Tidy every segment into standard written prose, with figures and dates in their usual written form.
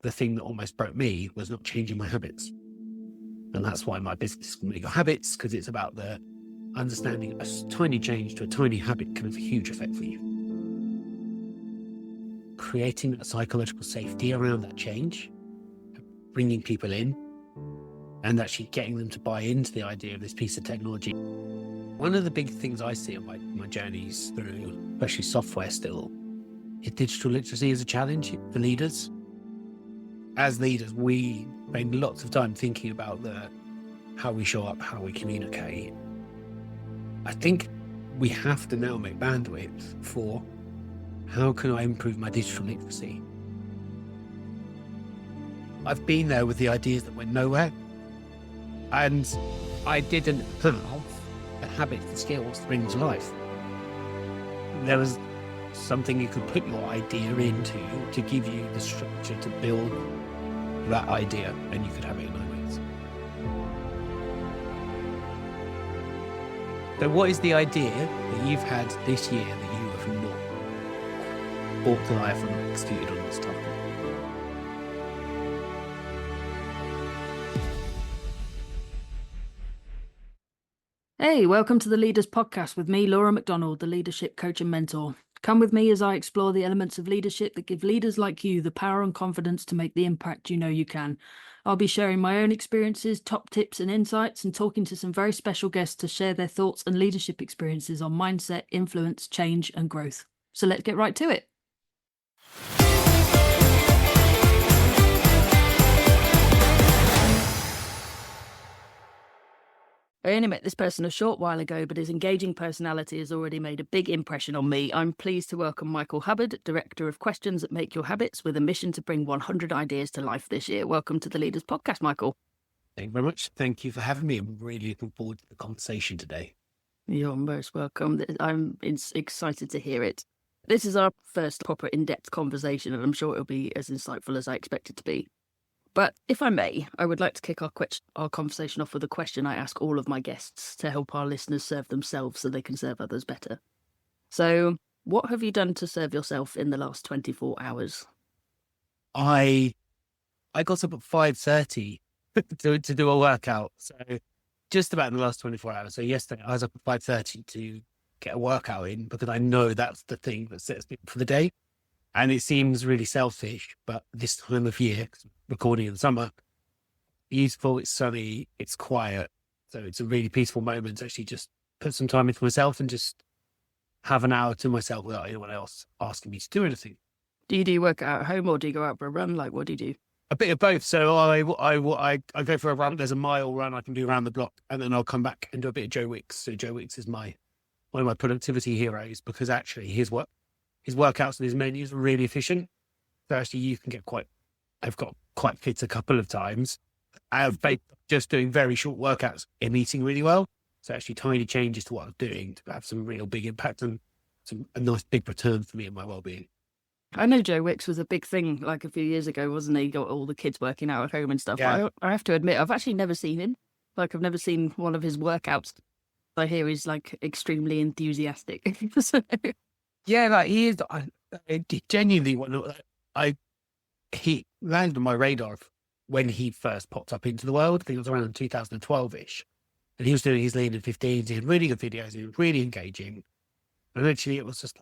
the thing that almost broke me was not changing my habits. And that's why my business is called Your Habits, because it's about the understanding a tiny change to a tiny habit can have a huge effect for you. Creating a psychological safety around that change, bringing people in, and actually getting them to buy into the idea of this piece of technology. One of the big things I see on my journeys through, especially software still, is digital literacy as a challenge for leaders. As leaders, we spend lots of time thinking about how we show up, how we communicate. I think we have to now make bandwidth for how can I improve my digital literacy. I've been there with the ideas that went nowhere, and I didn't have the habits and skills to bring to life. There was something you could put your idea into to give you the structure to build that idea, and you could have it in 9 weeks. So what is the idea that you've had this year that you have not brought to life and executed on this topic? Hey, welcome to the Leaders Podcast with me, Laura McDonald, the leadership coach and mentor. Come with me as I explore the elements of leadership that give leaders like you the power and confidence to make the impact you know you can. I'll be sharing my own experiences, top tips and insights, and talking to some very special guests to share their thoughts and leadership experiences on mindset, influence, change and growth. So let's get right to it. I only met this person a short while ago, but his engaging personality has already made a big impression on me. I'm pleased to welcome Michael Hubbard, Director of Questions That Make Your Habits, with a mission to bring 100 ideas to life this year. Welcome to the Leaders Podcast, Michael. Thank you very much. Thank you for having me. I'm really looking forward to the conversation today. You're most welcome. I'm excited to hear it. This is our first proper in-depth conversation, and I'm sure it'll be as insightful as I expect it to be. But if I may, I would like to kick our conversation off with a question I ask all of my guests to help our listeners serve themselves so they can serve others better. So, what have you done to serve yourself in the last 24 hours? I got up at 5:30 to do a workout. So just about in the last 24 hours. So yesterday I was up at 5:30 to get a workout in because I know that's the thing that sets me up for the day. And it seems really selfish, but this time of year, recording in the summer, beautiful, it's sunny, it's quiet. So it's a really peaceful moment to actually just put some time into myself and just have an hour to myself without anyone else asking me to do anything. Do you work out at home or do you go out for a run? Like, what do you do? A bit of both. So I go for a run. There's a mile run I can do around the block, and then I'll come back and do a bit of Joe Wicks. So Joe Wicks is one of my productivity heroes because actually his workouts and his menus are really efficient. So actually you can I've got quite fit a couple of times. I've just doing very short workouts and eating really well. So actually tiny changes to what I'm doing to have some real big impact and a nice big return for me and my well-being. I know Joe Wicks was a big thing like a few years ago, wasn't he? Got all the kids working out at home and stuff. Yeah. I have to admit, I've actually never seen him. Like, I've never seen one of his workouts. I hear he's like extremely enthusiastic. So... Yeah, like he is. I genuinely, he landed on my radar when he first popped up into the world. I think it was around 2012-ish. And he was doing his lean in 15s. He had really good videos. He was really engaging. And eventually it was just,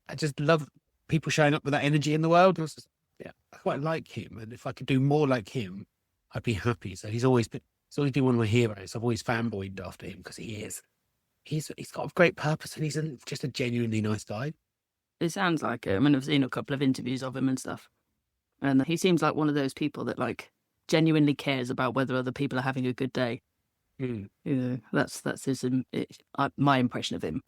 I just love people showing up with that energy in the world. It was just, yeah, I quite like him. And if I could do more like him, I'd be happy. So he's always been one of my heroes. I've always fanboyed after him because he is. He's got a great purpose and he's just a genuinely nice guy. It sounds like him, and I've seen a couple of interviews of him and stuff. And he seems like one of those people that like genuinely cares about whether other people are having a good day. Mm. You know, that's my impression of him.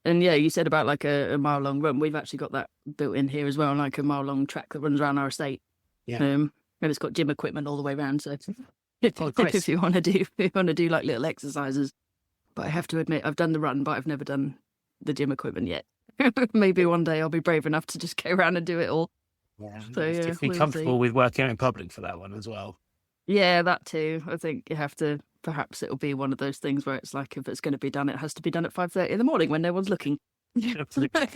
And yeah, you said about like a mile long run. We've actually got that built in here as well, like a mile long track that runs around our estate. Yeah. And it's got gym equipment all the way around. So if you want to do like little exercises. But I have to admit, I've done the run, but I've never done the gym equipment yet. Maybe one day I'll be brave enough to just go around and do it all. Yeah, so yeah, be comfortable with working out in public for that one as well. Yeah, that too. I think you have to. Perhaps it'll be one of those things where it's like if it's going to be done, it has to be done at 5:30 in the morning when no one's looking. Absolutely.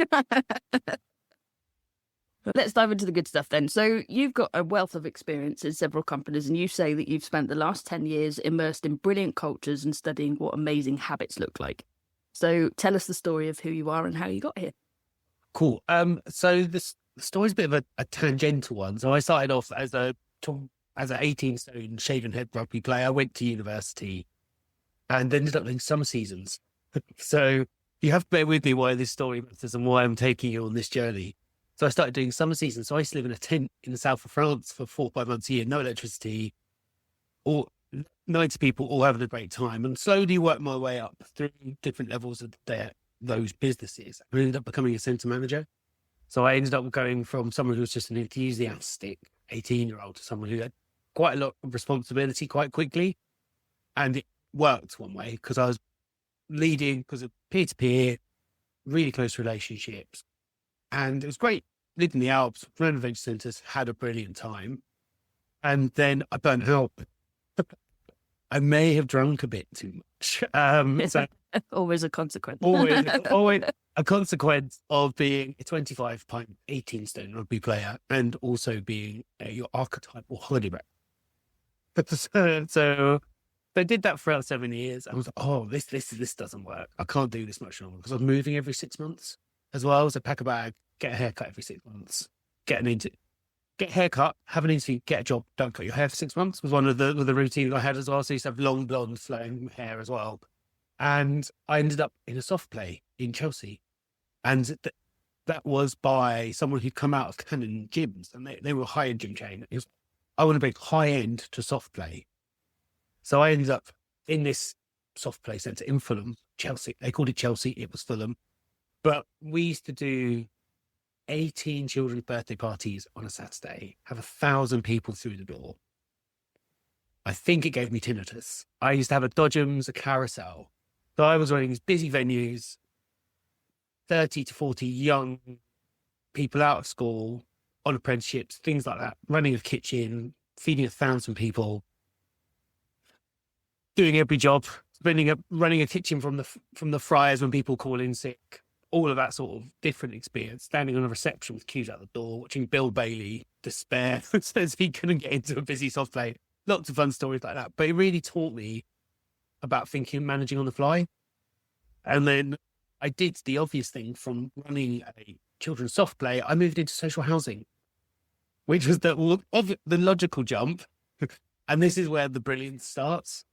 Let's dive into the good stuff then. So you've got a wealth of experience in several companies, and you say that you've spent the last 10 years immersed in brilliant cultures and studying what amazing habits look like. So tell us the story of who you are and how you got here. Cool. So this the story's a bit of a tangential one. So I started off as an 18-stone shaven head rugby player. I went to university and ended up doing summer seasons. So you have to bear with me why this story matters and why I'm taking you on this journey. So I started doing summer seasons. So I used to live in a tent in the south of France for 4 or 5 months a year, no electricity, all 90 people all having a great time, and slowly worked my way up through different levels of those businesses. I ended up becoming a centre manager. So I ended up going from someone who was just an enthusiastic 18-year-old to someone who had quite a lot of responsibility quite quickly. And it worked one way because I was leading because of peer-to-peer, really close relationships. And it was great. Lived in the Alps, ran adventure centres, had a brilliant time. And then I burnt out. I may have drunk a bit too much. So Always a consequence. always a consequence of being a 25-pint, 18-stone rugby player and also being your archetypal holiday wreck. So I did that for about 7 years. I was like, oh, this doesn't work. I can't do this much longer because I was moving every 6 months as well. So pack a bag, get a haircut every 6 months, get a haircut, have an interview, get a job, don't cut your hair for 6 months was one of the routines I had as well. So I used to have long blonde flowing hair as well. And I ended up in a soft play in Chelsea. And that was by someone who'd come out of Canon gyms, and they were a high-end gym chain. I want to bring high-end to soft play. So I ended up in this soft play centre in Fulham, Chelsea. They called it Chelsea. It was Fulham. But we used to do 18 children's birthday parties on a Saturday, have 1,000 people through the door. I think it gave me tinnitus. I used to have a Dodgems, a carousel. So I was running these busy venues, 30 to 40 young people out of school, on apprenticeships, things like that, running a kitchen, feeding 1,000 people, doing every job, running a kitchen from the fryers when people call in sick, all of that sort of different experience, standing on a reception with queues out the door, watching Bill Bailey despair says he couldn't get into a busy soft play. Lots of fun stories like that. But it really taught me about thinking and managing on the fly. And then I did the obvious thing from running a children's soft play. I moved into social housing, which was the logical jump. And this is where the brilliance starts,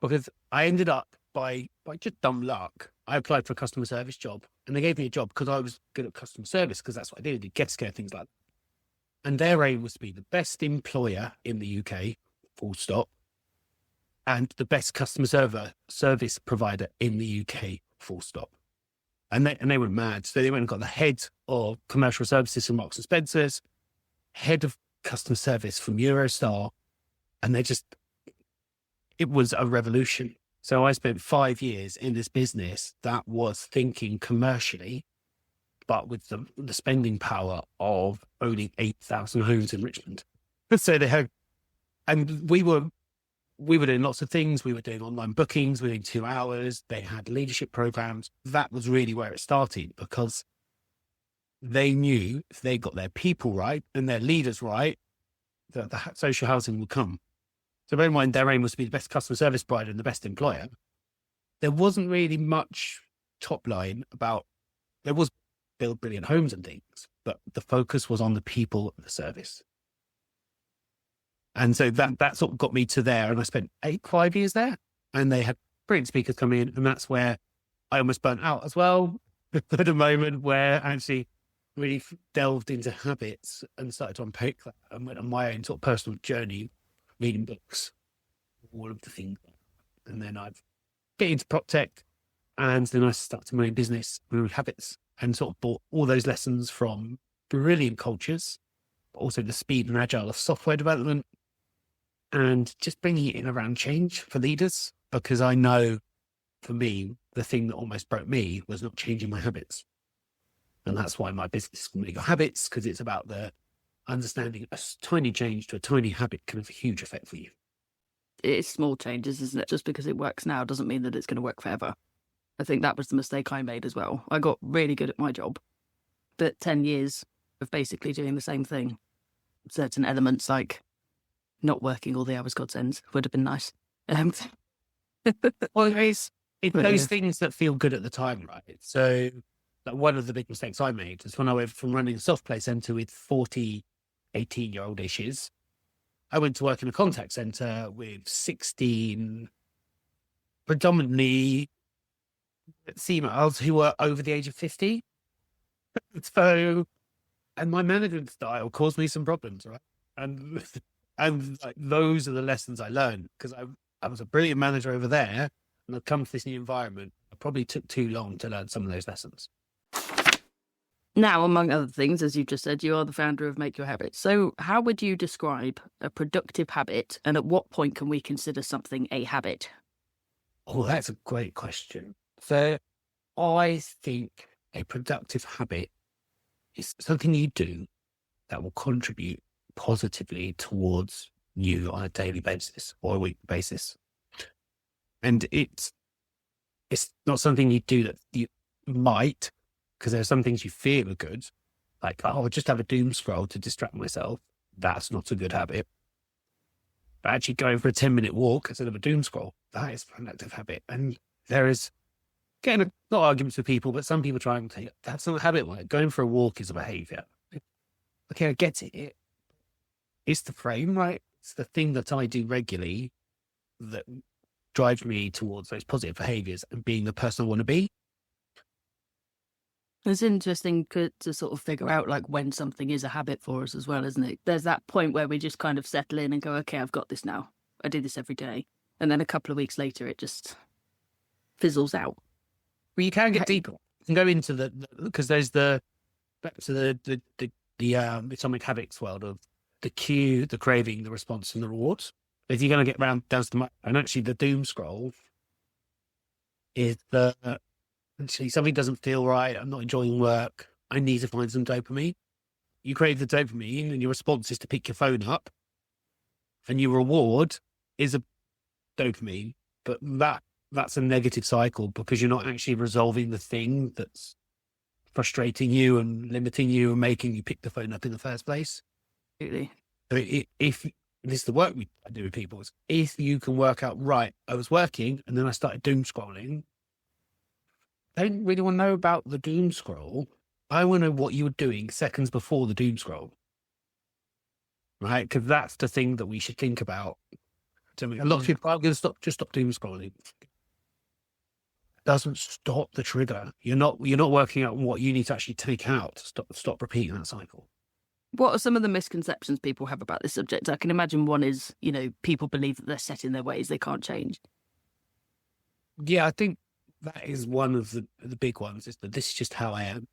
because I ended up by just dumb luck. I applied for a customer service job, and they gave me a job because I was good at customer service, because that's what I did. I did get scared, things like that. And their aim was to be the best employer in the UK, full stop, and the best customer service provider in the UK, full stop. And they were mad. So they went and got the head of commercial services from Marks and Spencer's, head of customer service from Eurostar, and it was a revolution. So I spent 5 years in this business that was thinking commercially, but with the spending power of owning 8,000 homes in Richmond. So they had, and we were doing lots of things. We were doing online bookings within 2 hours. They had leadership programs. That was really where it started, because they knew if they got their people right and their leaders right, that the social housing would come. So bear in mind, their aim was to be the best customer service provider and the best employer. There wasn't really much top line about, there was build brilliant homes and things, but the focus was on the people and the service. And so that sort of got me to there. And I spent 5 years there, and they had brilliant speakers come in. And that's where I almost burnt out as well, at a moment where I actually really delved into habits and started to unpick that and went on my own sort of personal journey, reading books, all of the things. And then I've get into prop tech, and then I started my own business with habits, and sort of brought all those lessons from brilliant cultures, but also the speed and agile of software development, and just bringing it in around change for leaders. Because I know, for me, the thing that almost broke me was not changing my habits. And that's why my business is called Your Habits, because it's about the understanding a tiny change to a tiny habit can have a huge effect for you. It's small changes, isn't it? Just because it works now doesn't mean that it's going to work forever. I think that was the mistake I made as well. I got really good at my job, but 10 years of basically doing the same thing. Certain elements like not working all the hours God sends would have been nice. Well, it's those Yeah. things that feel good at the time, right? So like, one of the big mistakes I made is when I went from running a soft play centre with 40 18-year-old issues, I went to work in a contact centre with 16 predominantly females who were over the age of 50. So, and my management style caused me some problems, right? And like, those are the lessons I learned, because I was a brilliant manager over there, and I've come to this new environment. I probably took too long to learn some of those lessons. Now, among other things, as you just said, you are the founder of Make Your Habit. So how would you describe a productive habit, and at what point can we consider something a habit? Oh, that's a great question. So I think a productive habit is something you do that will contribute positively towards you on a daily basis or a weekly basis. And it's not something you do that you might, because there's some things you feel are good, like, oh, I'll just have a doom scroll to distract myself. That's not a good habit. But actually going for a 10-minute walk instead of a doom scroll, that is a productive habit. And there is, getting not arguments with people, but some people try and say, that's not a habit. Like, going for a walk is a behavior. Okay, I get it. It's the frame, right? It's the thing that I do regularly that drives me towards those positive behaviors and being the person I want to be. It's interesting to sort of figure out like when something is a habit for us as well, isn't it? There's that point where we just kind of settle in and go, okay, I've got this now. I do this every day. And then a couple of weeks later, it just fizzles out. Well, you can get deeper. You can go into because there's back to the atomic habits world of the cue, the craving, the response, and the rewards. If you're going to get down to and actually the doom scroll is actually something doesn't feel right. I'm not enjoying work. I need to find some dopamine. You crave the dopamine, and your response is to pick your phone up, and your reward is a dopamine. But that's a negative cycle, because you're not actually resolving the thing that's frustrating you and limiting you and making you pick the phone up in the first place. Absolutely. So if this is the work I do with people, is if you can work out, right, I was working and then I started doom scrolling. I don't really want to know about the doom scroll. I want to know what you were doing seconds before the doom scroll. Right? Because that's the thing that we should think about. So, a lot of people are going to stop doom scrolling. Doesn't stop the trigger. You're not working out what you need to actually take out to stop repeating that cycle. What are some of the misconceptions people have about this subject? I can imagine one is, people believe that they're set in their ways, they can't change. Yeah, I think that is one of the big ones, is that this is just how I am.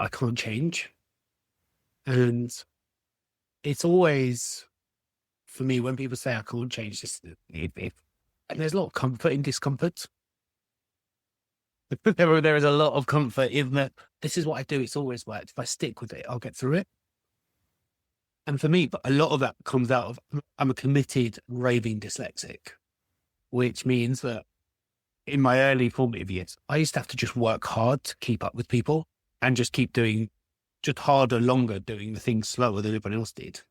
I can't change. And it's always, for me, when people say I can't change this, and there's a lot of comfort in discomfort. There is a lot of comfort in that this is what I do. It's always worked. If I stick with it, I'll get through it. And for me, a lot of that comes out of, I'm a committed raving dyslexic, which means that in my early formative years, I used to have to just work hard to keep up with people and just keep doing just harder, longer, doing the things slower than everyone else did.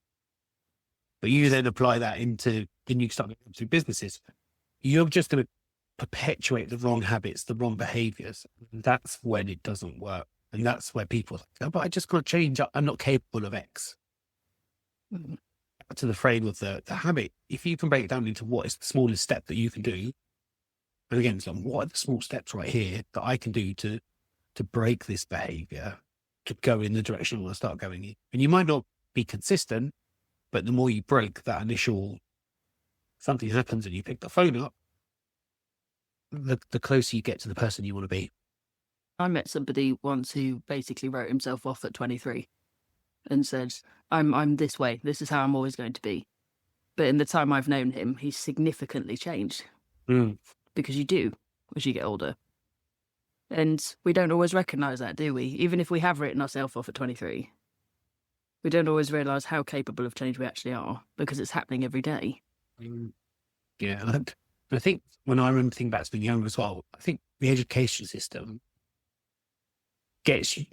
But you then apply that into, then you start going through businesses. You're just going to perpetuate the wrong habits, the wrong behaviors. That's when it doesn't work. And that's where people are like, oh, but I just got to change. I'm not capable of X. To the frame of the habit, if you can break it down into what is the smallest step that you can do, and again, it's like, what are the small steps right here that I can do to break this behavior, to go in the direction I want to start going in? And you might not be consistent, but the more you break that initial, something happens and you pick the phone up, the closer you get to the person you want to be. I met somebody once who basically wrote himself off at 23 and said, I'm this way. This is how I'm always going to be. But in the time I've known him, he's significantly changed. Because you do as you get older. And we don't always recognise that, do we? Even if we have written ourselves off at 23, we don't always realise how capable of change we actually are, because it's happening every day. Yeah, and I think when I remember thinking back to being younger as well, I think the education system gets you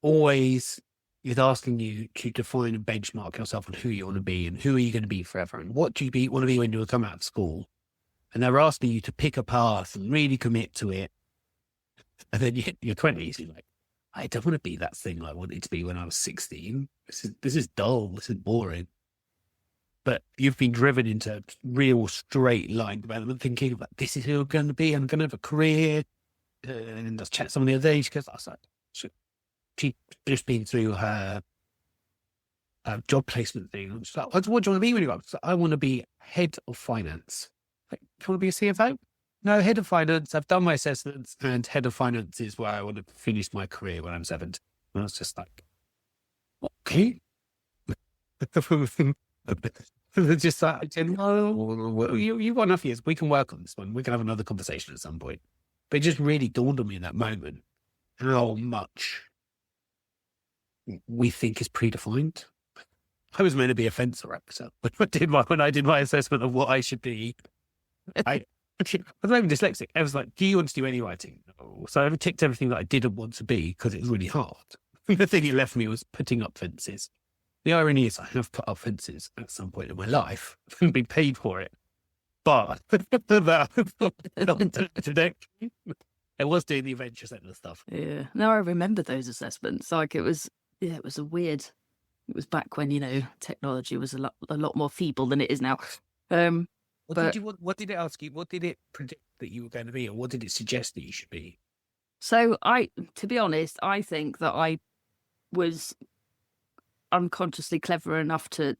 always is asking you to define and benchmark yourself on who you want to be and who are you going to be forever and what do you want to be when you come out of school. And they're asking you to pick a path and really commit to it. And then you hit your 20s, you're like, I don't want to be that thing I wanted to be when I was 16. This is dull. This is boring. But you've been driven into real straight line development, thinking about this is who I'm going to be. I'm going to have a career. And I was chatting to someone the other day. She goes, I was like, she'd just been through her job placement thing. I'm just like, what do you want to be when you grow up? So I want to be head of finance. Like, do you want to be a CFO? No, head of finance. I've done my assessments, and head of finance is where I want to finish my career when I'm 70. And I was just like, okay. Just like, well, you've got enough years. We can work on this one. We can have another conversation at some point. But it just really dawned on me in that moment how much we think is predefined. I was meant to be a fencer actor when I did my assessment of what I should be. I was not even dyslexic. I was like, do you want to do any writing? No. So I ticked everything that I didn't want to be because it was really hard. The thing it left me was putting up fences. The irony is I have put up fences at some point in my life and been paid for it. But I was doing the adventure centre stuff. Yeah. No, I remember those assessments. Like it was a weird. It was back when, technology was a lot more feeble than it is now. What did it ask you? What did it predict that you were going to be, or what did it suggest that you should be? So to be honest, I think that I was unconsciously clever enough to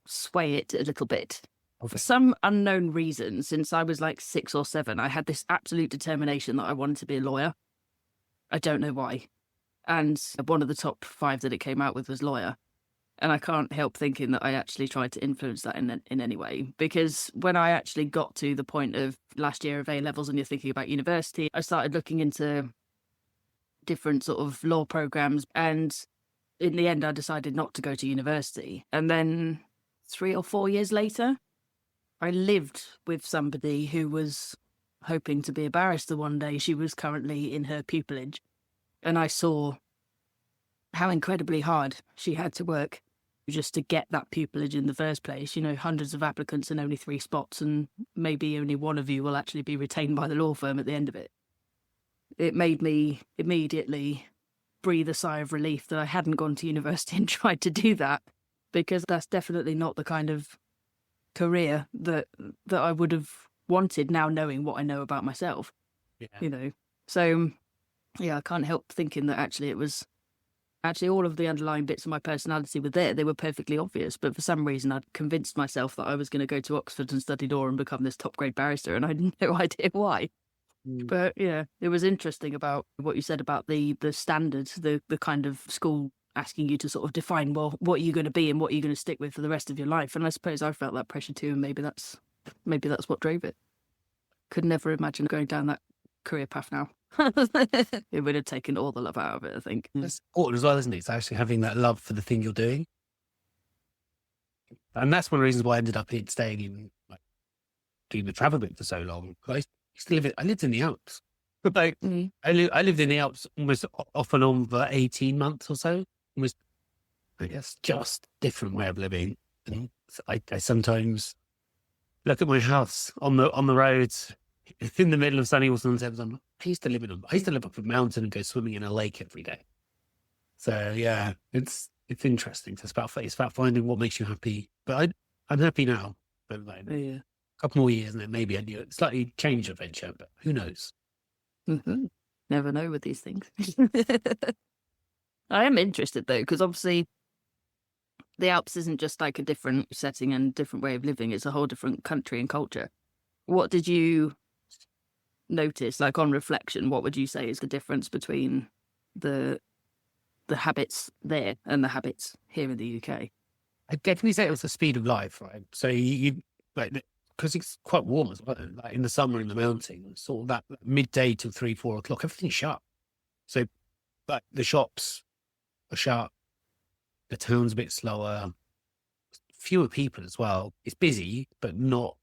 sway it a little bit. For some unknown reason, since I was like 6 or 7, I had this absolute determination that I wanted to be a lawyer. I don't know why. And one of the top 5 that it came out with was lawyer. And I can't help thinking that I actually tried to influence that in any way. Because when I actually got to the point of last year of A-levels and you're thinking about university, I started looking into different sort of law programs. And in the end, I decided not to go to university. And then 3 or 4 years later, I lived with somebody who was hoping to be a barrister one day. She was currently in her pupillage. And I saw how incredibly hard she had to work just to get that pupillage in the first place. Hundreds of applicants and only 3 spots, and maybe only one of you will actually be retained by the law firm at the end of it. It made me immediately breathe a sigh of relief that I hadn't gone to university and tried to do that, because that's definitely not the kind of career that I would have wanted now, knowing what I know about myself. Yeah. So yeah, I can't help thinking that actually it was all of the underlying bits of my personality were there. They were perfectly obvious, but for some reason I'd convinced myself that I was going to go to Oxford and study law and become this top grade barrister, and I had no idea why. But yeah, it was interesting about what you said about the standards, the kind of school asking you to sort of define, well, what are you going to be and what are you going to stick with for the rest of your life. And I suppose I felt that pressure too, and maybe that's what drove it. Could never imagine going down that career path now. It would have taken all the love out of it, I think. That's important as well, isn't it? It's actually having that love for the thing you're doing. And that's one of the reasons why I ended up staying in, doing the travel bit for so long. I lived in the Alps. I lived in the Alps almost off and on for 18 months or so. It's just a different way of living. And I sometimes look at my house on the roads in the middle of sunny Autumn. I used to live up a mountain and go swimming in a lake every day. So yeah, it's interesting. It's about finding what makes you happy. But I'm happy now. But a couple more years and then maybe I do a slightly change adventure. But who knows? Mm-hmm. Never know with these things. I am interested though, because obviously the Alps isn't just like a different setting and different way of living. It's a whole different country and culture. What did you notice, like on reflection, what would you say is the difference between the habits there and the habits here in the UK? I'd definitely say it was the speed of life, right? So you because it's quite warm as well, like in the summer in the mountains, sort of that midday till 3-4 o'clock, everything's shut. So like the shops are shut, the town's a bit slower, fewer people as well. It's busy, but not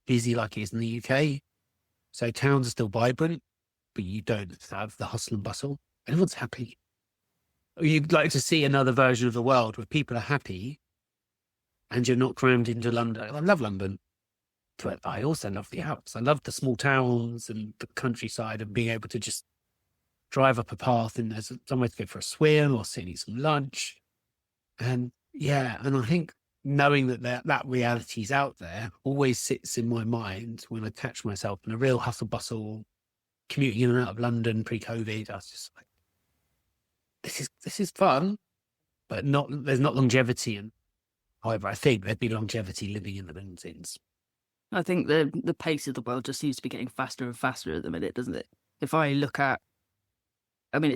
busy like it is in the UK. So towns are still vibrant, but you don't have the hustle and bustle. Everyone's happy. you'd like to see another version of the world where people are happy and you're not crammed into London. I love London, but I also love the Alps. I love the small towns and the countryside and being able to just drive up a path and there's somewhere to go for a swim or sit and eat some lunch. And yeah, and I think knowing that reality is out there always sits in my mind when I catch myself in a real hustle bustle, commuting in and out of London pre-COVID. I was just like, this is fun, but there's not longevity. And however, I think there'd be longevity living in the mountains. I think the pace of the world just seems to be getting faster and faster at the minute, doesn't it? If I look at, I mean,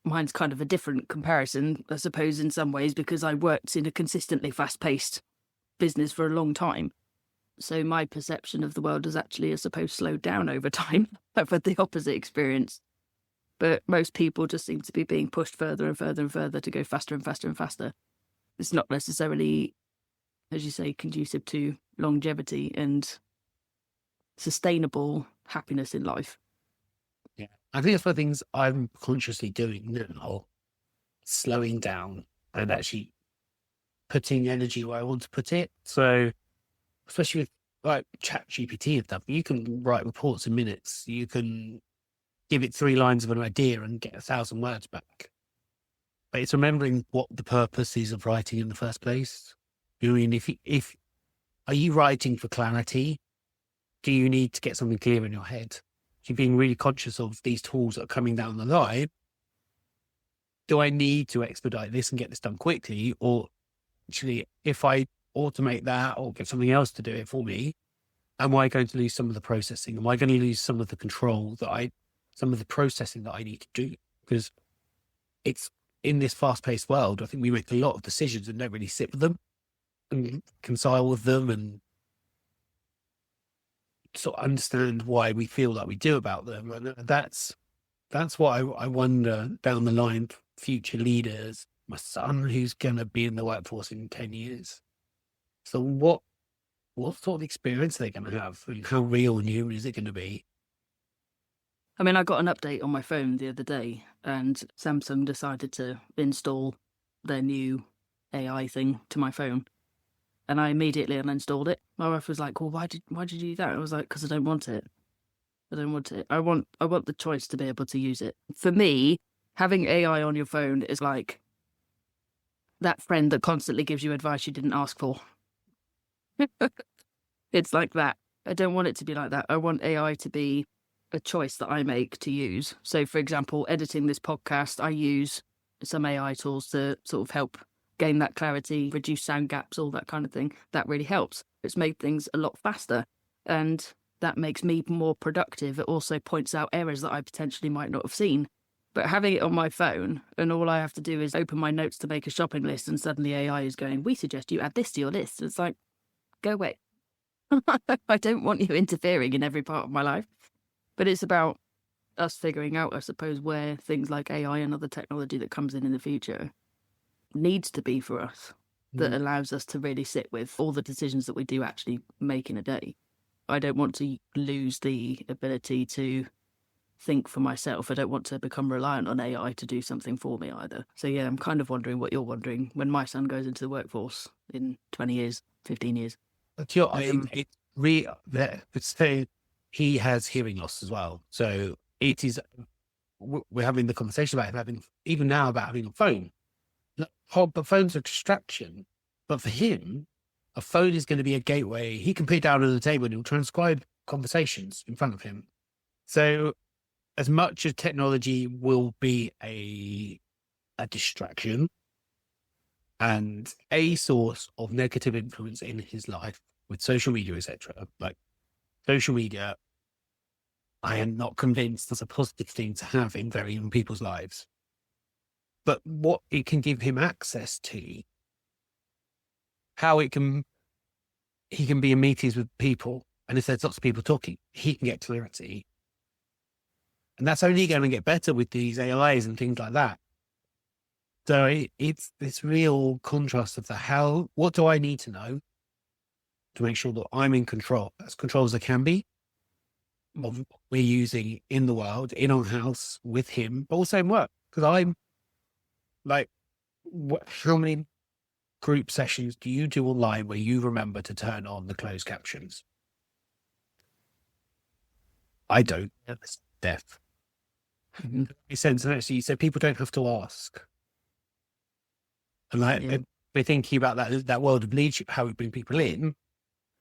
mine's kind of a different comparison, I suppose, in some ways, because I worked in a consistently fast-paced business for a long time. So my perception of the world has actually, I suppose, slowed down over time. I've had the opposite experience. But most people just seem to be being pushed further and further and further to go faster and faster and faster. It's not necessarily, as you say, conducive to longevity and sustainable happiness in life. Yeah, I think that's one of the things I'm consciously doing now, slowing down and actually putting energy where I want to put it. So, especially with like ChatGPT and stuff, you can write reports in minutes. You can give it 3 lines of an idea and get 1,000 words back. But it's remembering what the purpose is of writing in the first place. I mean, if are you writing for clarity? Do you need to get something clear in your head? You're being really conscious of these tools that are coming down the line. Do I need to expedite this and get this done quickly? Or actually, if I automate that or get something else to do it for me, am I going to lose some of the processing? Am I going to lose some of the control some of the processing that I need to do? Because it's in this fast-paced world, I think we make a lot of decisions and don't really sit with them and reconcile with them and sort of understand why we feel like we do about them. And that's what I wonder down the line, future leaders, my son who's going to be in the workforce in 10 years. So what sort of experience are they going to have? And how real and human is it going to be? I mean, I got an update on my phone the other day and Samsung decided to install their new AI thing to my phone. And I immediately uninstalled it. My wife was like, well, why did you do that? I was like, because I don't want it. I don't want it. I want the choice to be able to use it. For me, having AI on your phone is like that friend that constantly gives you advice you didn't ask for. It's like that. I don't want it to be like that. I want AI to be a choice that I make to use. So, for example, editing this podcast, I use some AI tools to sort of help gain that clarity, reduce sound gaps, all that kind of thing. That really helps. It's made things a lot faster and that makes me more productive. It also points out errors that I potentially might not have seen. But having it on my phone and all I have to do is open my notes to make a shopping list and suddenly AI is going, we suggest you add this to your list. It's like, go away. I don't want you interfering in every part of my life. But it's about us figuring out, I suppose, where things like AI and other technology that comes in the future needs to be for us, that allows us to really sit with all the decisions that we do actually make in a day. I don't want to lose the ability to think for myself. I don't want to become reliant on AI to do something for me either. So yeah, I'm kind of wondering what you're wondering when my son goes into the workforce in 20 years, 15 years. But he has hearing loss as well. So it is, we're having the conversation about him having a phone. But phone's a distraction. But for him, a phone is going to be a gateway. He can put it down on the table and he'll transcribe conversations in front of him. So as much as technology will be a distraction and a source of negative influence in his life with social media, etc., like social media, I am not convinced there's a positive thing to have in very young people's lives. But what it can give him access to, how he can be in meetings with people, and if there's lots of people talking, he can get clarity. And that's only going to get better with these AIs and things like that. So it's this real contrast of what do I need to know to make sure that I'm in control, as control as I can be, of what we're using in the world, in our house, with him, but also in work. Because Like, how many group sessions do you do online where you remember to turn on the closed captions? I don't. It's deaf. Makes sense, actually. So people don't have to ask. And we're thinking about that world of leadership, how we bring people in.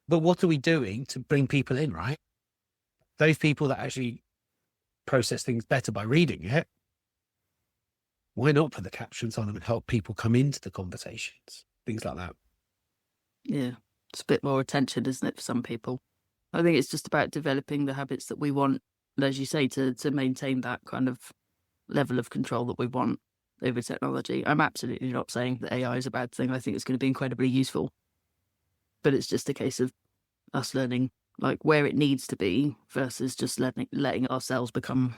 But what are we doing to bring people in, right? Those people that actually process things better by reading it, why not put the captions on them and help people come into the conversations? Things like that. Yeah, it's a bit more attention, isn't it, for some people? I think it's just about developing the habits that we want, as you say, to maintain that kind of level of control that we want over technology. I'm absolutely not saying that AI is a bad thing. I think it's going to be incredibly useful. But it's just a case of us learning like where it needs to be versus just letting ourselves become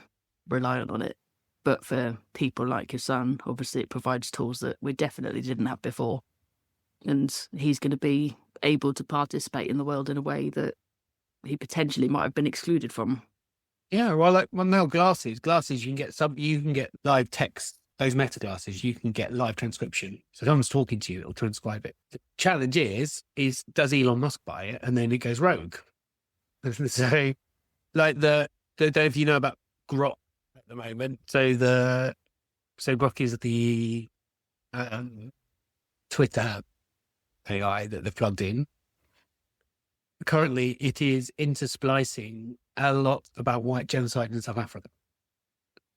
reliant on it. But for people like your son, obviously it provides tools that we definitely didn't have before. And he's going to be able to participate in the world in a way that he potentially might have been excluded from. Yeah, well, now glasses, you can get live text. Those meta glasses, you can get live transcription. So if someone's talking to you, it'll transcribe it. The challenge is does Elon Musk buy it and then it goes rogue? So, like don't know if you know about Grok at the moment. So Grok is the Twitter AI that they've plugged in. Currently, it is intersplicing a lot about white genocide in South Africa.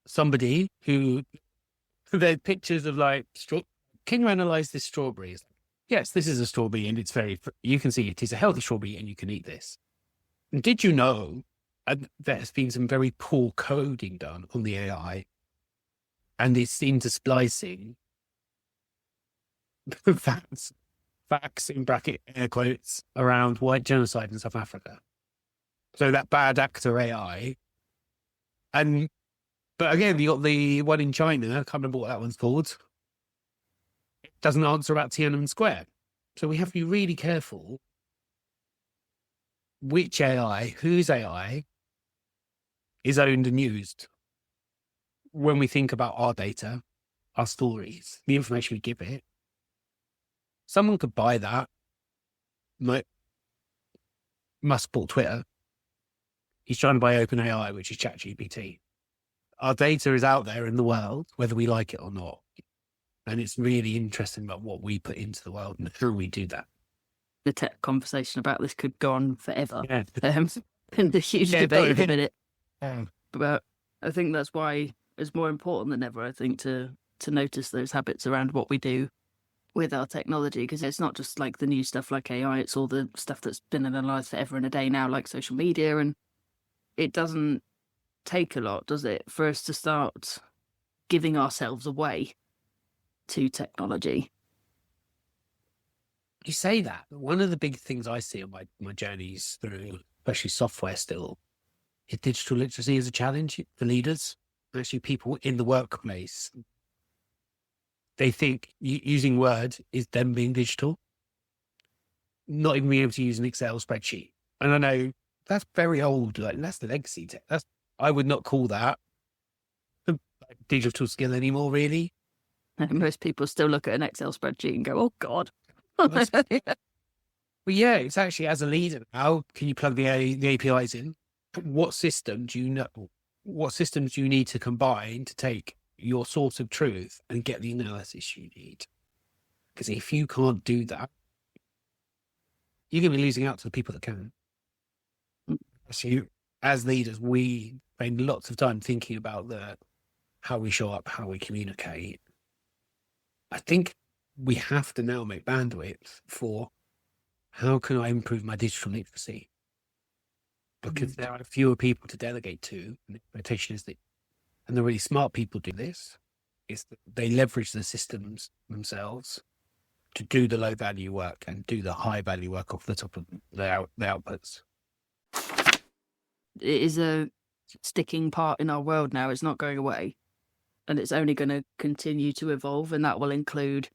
Somebody who, there's pictures of like, can you analyze this strawberry? Yes, this is a strawberry and it's you can see it is a healthy strawberry and you can eat this. And did you know there's been some very poor coding done on the AI and it's intersplicing facts in bracket air quotes around white genocide in South Africa. So that bad actor AI. But again, you got the one in China, I can't remember what that one's called. It doesn't answer about Tiananmen Square. So we have to be really careful which AI, whose AI is owned and used when we think about our data, our stories, the information we give it. Someone could buy that. Like Musk bought Twitter. He's trying to buy OpenAI, which is ChatGPT. Our data is out there in the world, whether we like it or not. And it's really interesting about what we put into the world and how we do that. The tech conversation about this could go on forever. Yeah. And the huge debate in a minute. Yeah. But I think that's why it's more important than ever, I think, to notice those habits around what we do with our technology, because it's not just like the new stuff like AI, it's all the stuff that's been in our lives forever and a day now, like social media. And it doesn't take a lot, does it, for us to start giving ourselves away to technology? You say that, but one of the big things I see on my journeys through, especially software still, is digital literacy as a challenge for leaders, actually people in the workplace. They think using Word is them being digital, not even being able to use an Excel spreadsheet. And I know that's very old, like that's the legacy tech. I would not call that a digital skill anymore, really. Most people still look at an Excel spreadsheet and go, oh, God. But yeah, it's actually, as a leader, how can you plug the APIs in? What system do you know? What systems do you need to combine to take your source of truth and get the analysis you need? Because if you can't do that, you're going to be losing out to the people that can. So as leaders, we spend lots of time thinking about how we show up, how we communicate. I think we have to now make bandwidth for how can I improve my digital literacy? Because there are fewer people to delegate to. And the expectation is that, and the really smart people do this, is that they leverage the systems themselves to do the low value work and do the high value work off the top of the outputs. It is a sticking part in our world now. It's not going away. And it's only going to continue to evolve. And that will include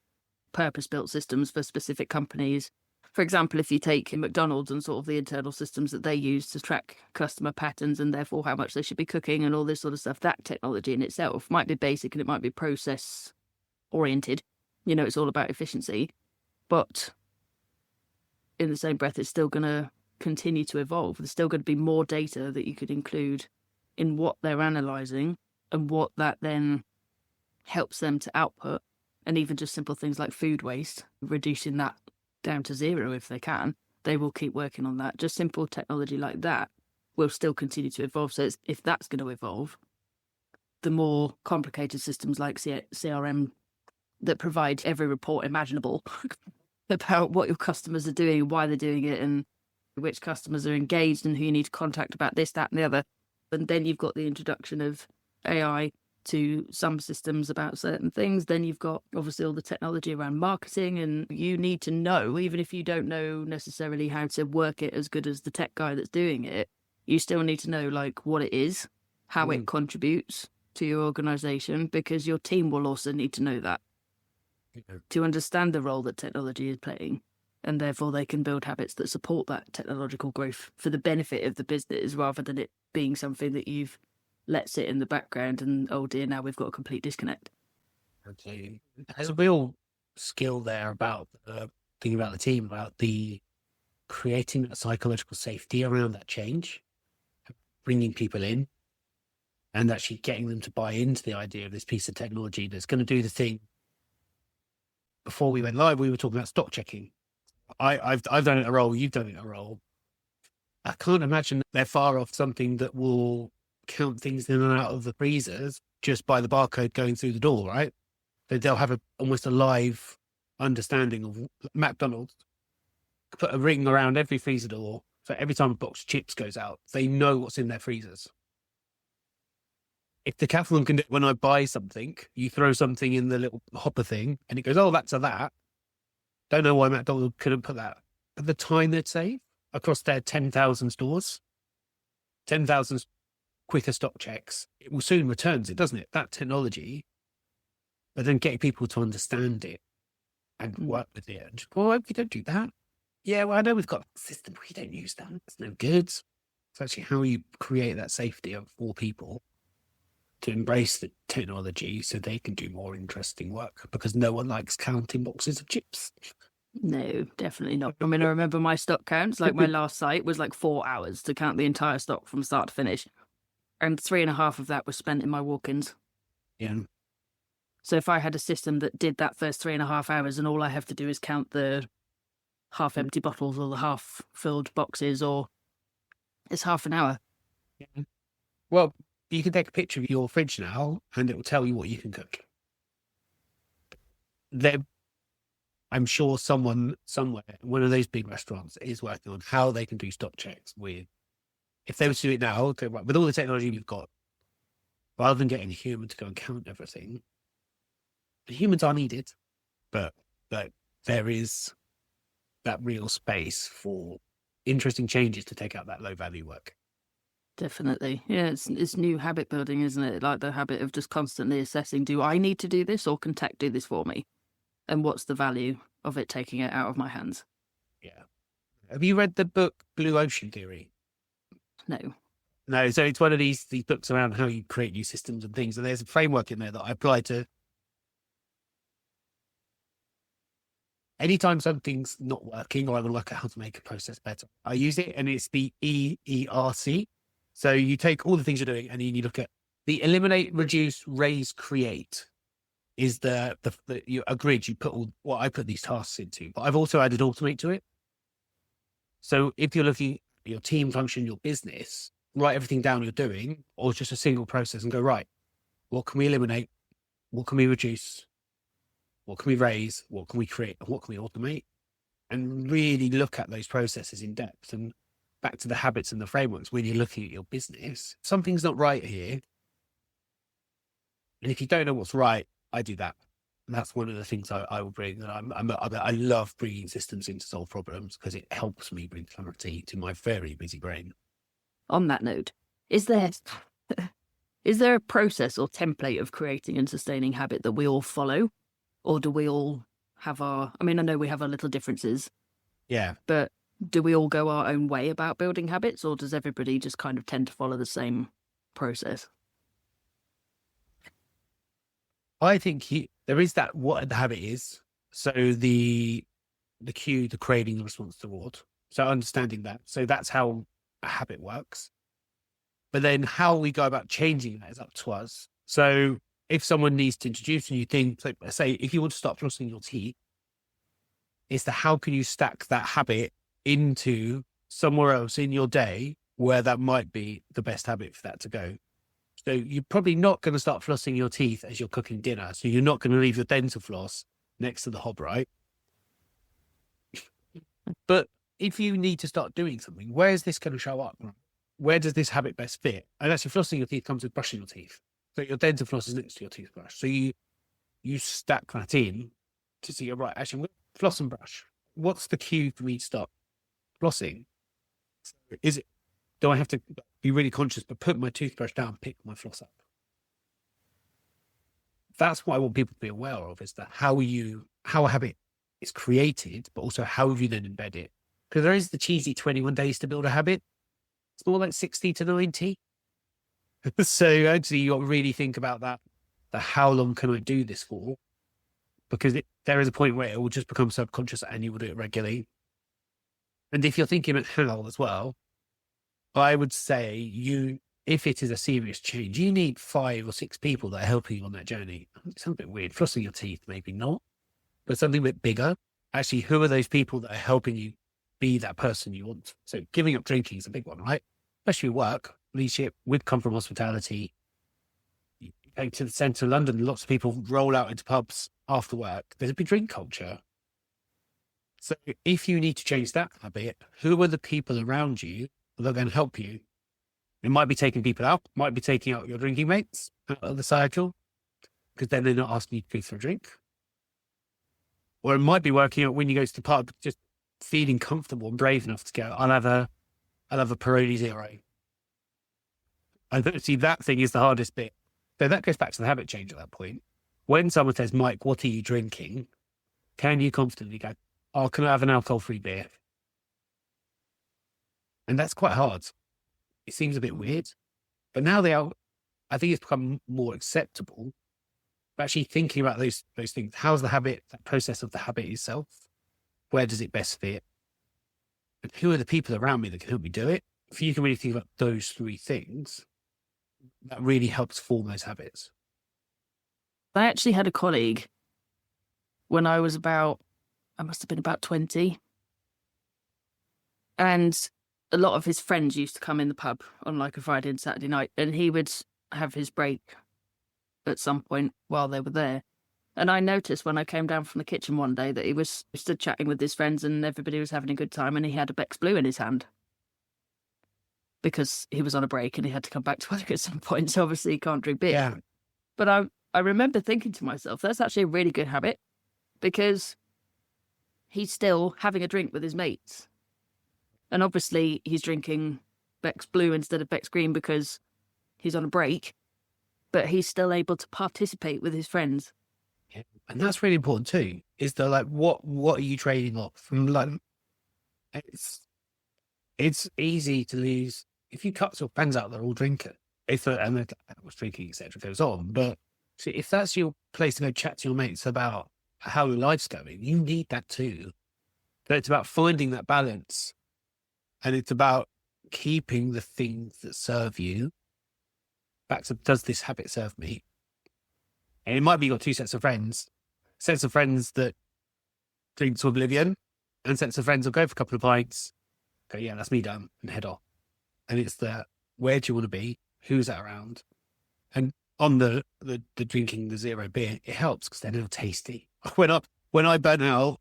purpose-built systems for specific companies. For example, if you take McDonald's and sort of the internal systems that they use to track customer patterns and therefore how much they should be cooking and all this sort of stuff, that technology in itself might be basic and it might be process oriented. It's all about efficiency. But in the same breath, it's still going to continue to evolve. There's still going to be more data that you could include in what they're analysing and what that then helps them to output. And even just simple things like food waste, reducing that down to zero if they can. They will keep working on that. Just simple technology like that will still continue to evolve. So if that's going to evolve, the more complicated systems like CRM that provide every report imaginable about what your customers are doing, why they're doing it, and which customers are engaged and who you need to contact about this, that, and the other. And then you've got the introduction of AI to some systems about certain things. Then you've got obviously all the technology around marketing, and you need to know, even if you don't know necessarily how to work it as good as the tech guy that's doing it, you still need to know like what it is, how it contributes to your organization, because your team will also need to know that to understand the role that technology is playing. And therefore they can build habits that support that technological growth for the benefit of the business, rather than it being something that you've let sit in the background and, oh dear, now we've got a complete disconnect. Okay. There's a real skill there about thinking about the team, about the creating that psychological safety around that change, bringing people in and actually getting them to buy into the idea of this piece of technology that's going to do the thing. Before we went live, we were talking about stock checking. I've done it in a role, you've done it in a role. I can't imagine they're far off something that will count things in and out of the freezers just by the barcode going through the door, right? They'll have almost a live understanding of McDonald's. Put a ring around every freezer door, so every time a box of chips goes out, they know what's in their freezers. If Decathlon can do it, when I buy something, you throw something in the little hopper thing and it goes, oh, that's a that. Don't know why McDonald's couldn't put that. But the time they'd save across their 10,000 stores, 10,000 quicker stock checks, it will soon returns it, doesn't it? That technology, but then getting people to understand it and work with it. And just, well, we don't do that. Yeah, well, I know we've got a system, but we don't use that. It's no good. It's actually how you create that safety for people to embrace the technology so they can do more interesting work, because no one likes counting boxes of chips. No, definitely not. I mean, I remember my stock counts, like my last site was like 4 hours to count the entire stock from start to finish. And 3.5 of that was spent in my walk-ins. Yeah. So if I had a system that did that first 3.5 hours and all I have to do is count the half-empty bottles or the half-filled boxes, or it's half an hour. Yeah. Well, you can take a picture of your fridge now and it will tell you what you can cook. I'm sure someone somewhere, one of those big restaurants, is working on how they can do stock checks with, if they were to do it now, with all the technology we've got, rather than getting a human to go and count everything, the humans are needed, but there is that real space for interesting changes to take out that low value work. Definitely. Yeah, it's new habit building, isn't it? Like the habit of just constantly assessing, do I need to do this or can tech do this for me? And what's the value of it taking it out of my hands? Yeah. Have you read the book Blue Ocean Theory? No. So it's one of these books around how you create new systems and things. And there's a framework in there that I apply to anytime something's not working or I want to work out how to make a process better. I use it, and it's the EERC. So you take all the things you're doing and you look at the eliminate, reduce, raise, create is a grid. You put I put these tasks into, but I've also added automate to it. So if you're looking at your team function, your business, write everything down you're doing, or just a single process and go, right, what can we eliminate? What can we reduce? What can we raise? What can we create? And what can we automate? And really look at those processes in depth. And back to the habits and the frameworks, when you're looking at your business, something's not right here. And if you don't know what's right, I do that. And that's one of the things I will bring. And I love bringing systems in to solve problems because it helps me bring clarity to my very busy brain. On that note, is there a process or template of creating and sustaining habit that we all follow? Or do we all have I know we have our little differences. Yeah. But do we all go our own way about building habits, or does everybody just kind of tend to follow the same process? I think there is that what the habit is. So the cue, the craving, the response, the reward. So understanding that. So that's how a habit works. But then how we go about changing that is up to us. So if someone needs to introduce a new thing, so say if you want to start flossing your teeth, it's how can you stack that habit into somewhere else in your day where that might be the best habit for that to go. So you're probably not going to start flossing your teeth as you're cooking dinner. So you're not going to leave your dental floss next to the hob, right? But if you need to start doing something, where is this going to show up? Where does this habit best fit? And actually flossing your teeth comes with brushing your teeth. So your dental floss is next to your toothbrush. So you stack that in to see, right, actually, I'm going to floss and brush. What's the cue for me to start flossing? Do I have to be really conscious, but put my toothbrush down, pick my floss up? That's what I want people to be aware of, is that how a habit is created, but also how you then embed it. Because there is the cheesy 21 days to build a habit. It's more like 60 to 90. So actually you got to really think about that how long can I do this for? Because there is a point where it will just become subconscious and you will do it regularly. And if you're thinking about how as well, I would say if it is a serious change, you need 5 or 6 people that are helping you on that journey. It sounds a bit weird. Flossing your teeth, maybe not, but something a bit bigger. Actually, who are those people that are helping you be that person you want? So giving up drinking is a big one, right? Especially work, leadership, we've come from hospitality. Going to the centre of London, lots of people roll out into pubs after work. There's a big drink culture. So if you need to change that habit, who are the people around you that are going to help you? It might be taking people out, might be taking out your drinking mates out of the cycle, because then they're not asking you to go for a drink. Or it might be working out when you go to the pub, just feeling comfortable and brave enough to go, I'll have a Peroni Zero. And see, that thing is the hardest bit. So that goes back to the habit change at that point. When someone says, Mike, what are you drinking? Can you confidently go, oh, can I have an alcohol-free beer? And that's quite hard. It seems a bit weird. But now I think it's become more acceptable. But actually thinking about those things. How's the habit, that process of the habit itself? Where does it best fit? And who are the people around me that can help me do it? If you can really think about those 3 things, that really helps form those habits. I actually had a colleague when I must have been about 20. And a lot of his friends used to come in the pub on like a Friday and Saturday night, and he would have his break at some point while they were there. And I noticed when I came down from the kitchen one day that he was stood chatting with his friends and everybody was having a good time, and he had a Beck's Blue in his hand because he was on a break and he had to come back to work at some point. So obviously he can't drink beer. Yeah. But I remember thinking to myself, that's actually a really good habit, because he's still having a drink with his mates. And obviously he's drinking Beck's Blue instead of Beck's Green because he's on a break, but he's still able to participate with his friends. Yeah. And that's really important too, is that like, what are you trading off from? Like, it's easy to lose. If you cut your friends out, they're all drinking. And the drinking, etc. goes on. But see, if that's your place to go chat to your mates about how your life's going, you need that too. But it's about finding that balance. And it's about keeping the things that serve you. Back to, does this habit serve me? And it might be you've got 2 sets of friends. Sets of friends that drink to oblivion, and sets of friends will go for a couple of pints, go, yeah, that's me done, and head off. And it's where do you want to be? Who's that around? And on the drinking the 0 beer, it helps because they're now tasty. When I burn out,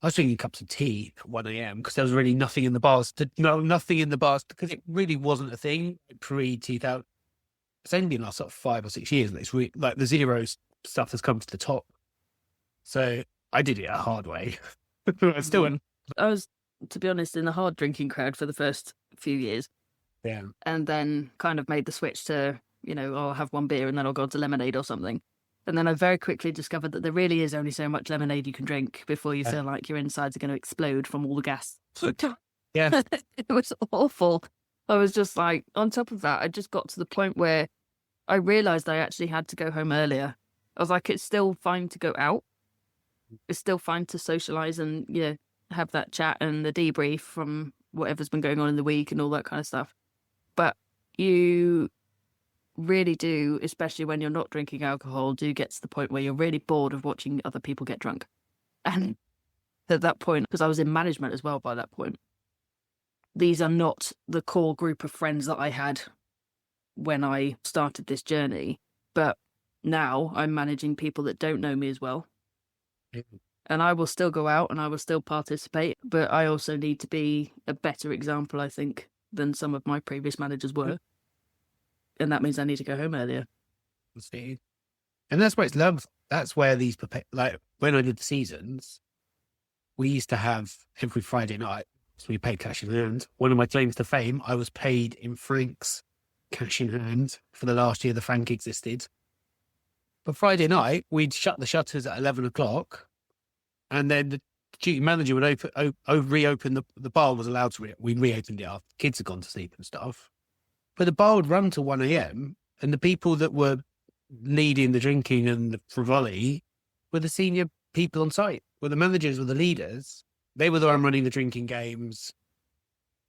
I was drinking cups of tea at 1 a.m. because there was really nothing in the bars. Nothing in the bars, because it really wasn't a thing pre-2000. It's only been last sort of 5 or 6 years that it's really, like the 0 stuff has come to the top. So I did it a hard way. I still I was, to be honest, in the hard drinking crowd for the first few years. Yeah. And then kind of made the switch to, I'll have 1 beer and then I'll go to lemonade or something. And then I very quickly discovered that there really is only so much lemonade you can drink before you feel like your insides are going to explode from all the gas. Yeah. It was awful. I was just like, on top of that, I just got to the point where I realised I actually had to go home earlier I was like, it's still fine to go out. It's still fine to socialise and, have that chat and the debrief from whatever's been going on in the week and all that kind of stuff. But you really do, especially when you're not drinking alcohol, do get to the point where you're really bored of watching other people get drunk. And at that point, because I was in management as well by that point, these are not the core group of friends that I had when I started this journey. But now I'm managing people that don't know me as well. And I will still go out and I will still participate, but I also need to be a better example, I think, than some of my previous managers were. And that means I need to go home earlier. See? And that's where it's love. That's where these, like when I did the seasons, we used to have every Friday night, so we paid cash in hand. One of my claims to fame, I was paid in francs, cash in hand, for the last year the franc existed. But Friday night, we'd shut the shutters at 11 o'clock, and then the duty manager would reopen the bar was allowed to we reopened it after kids had gone to sleep and stuff. But the bar would run till 1 a.m. and the people that were leading the drinking and the frivolity were the senior people on site, were the managers, were the leaders. They were the one running the drinking games.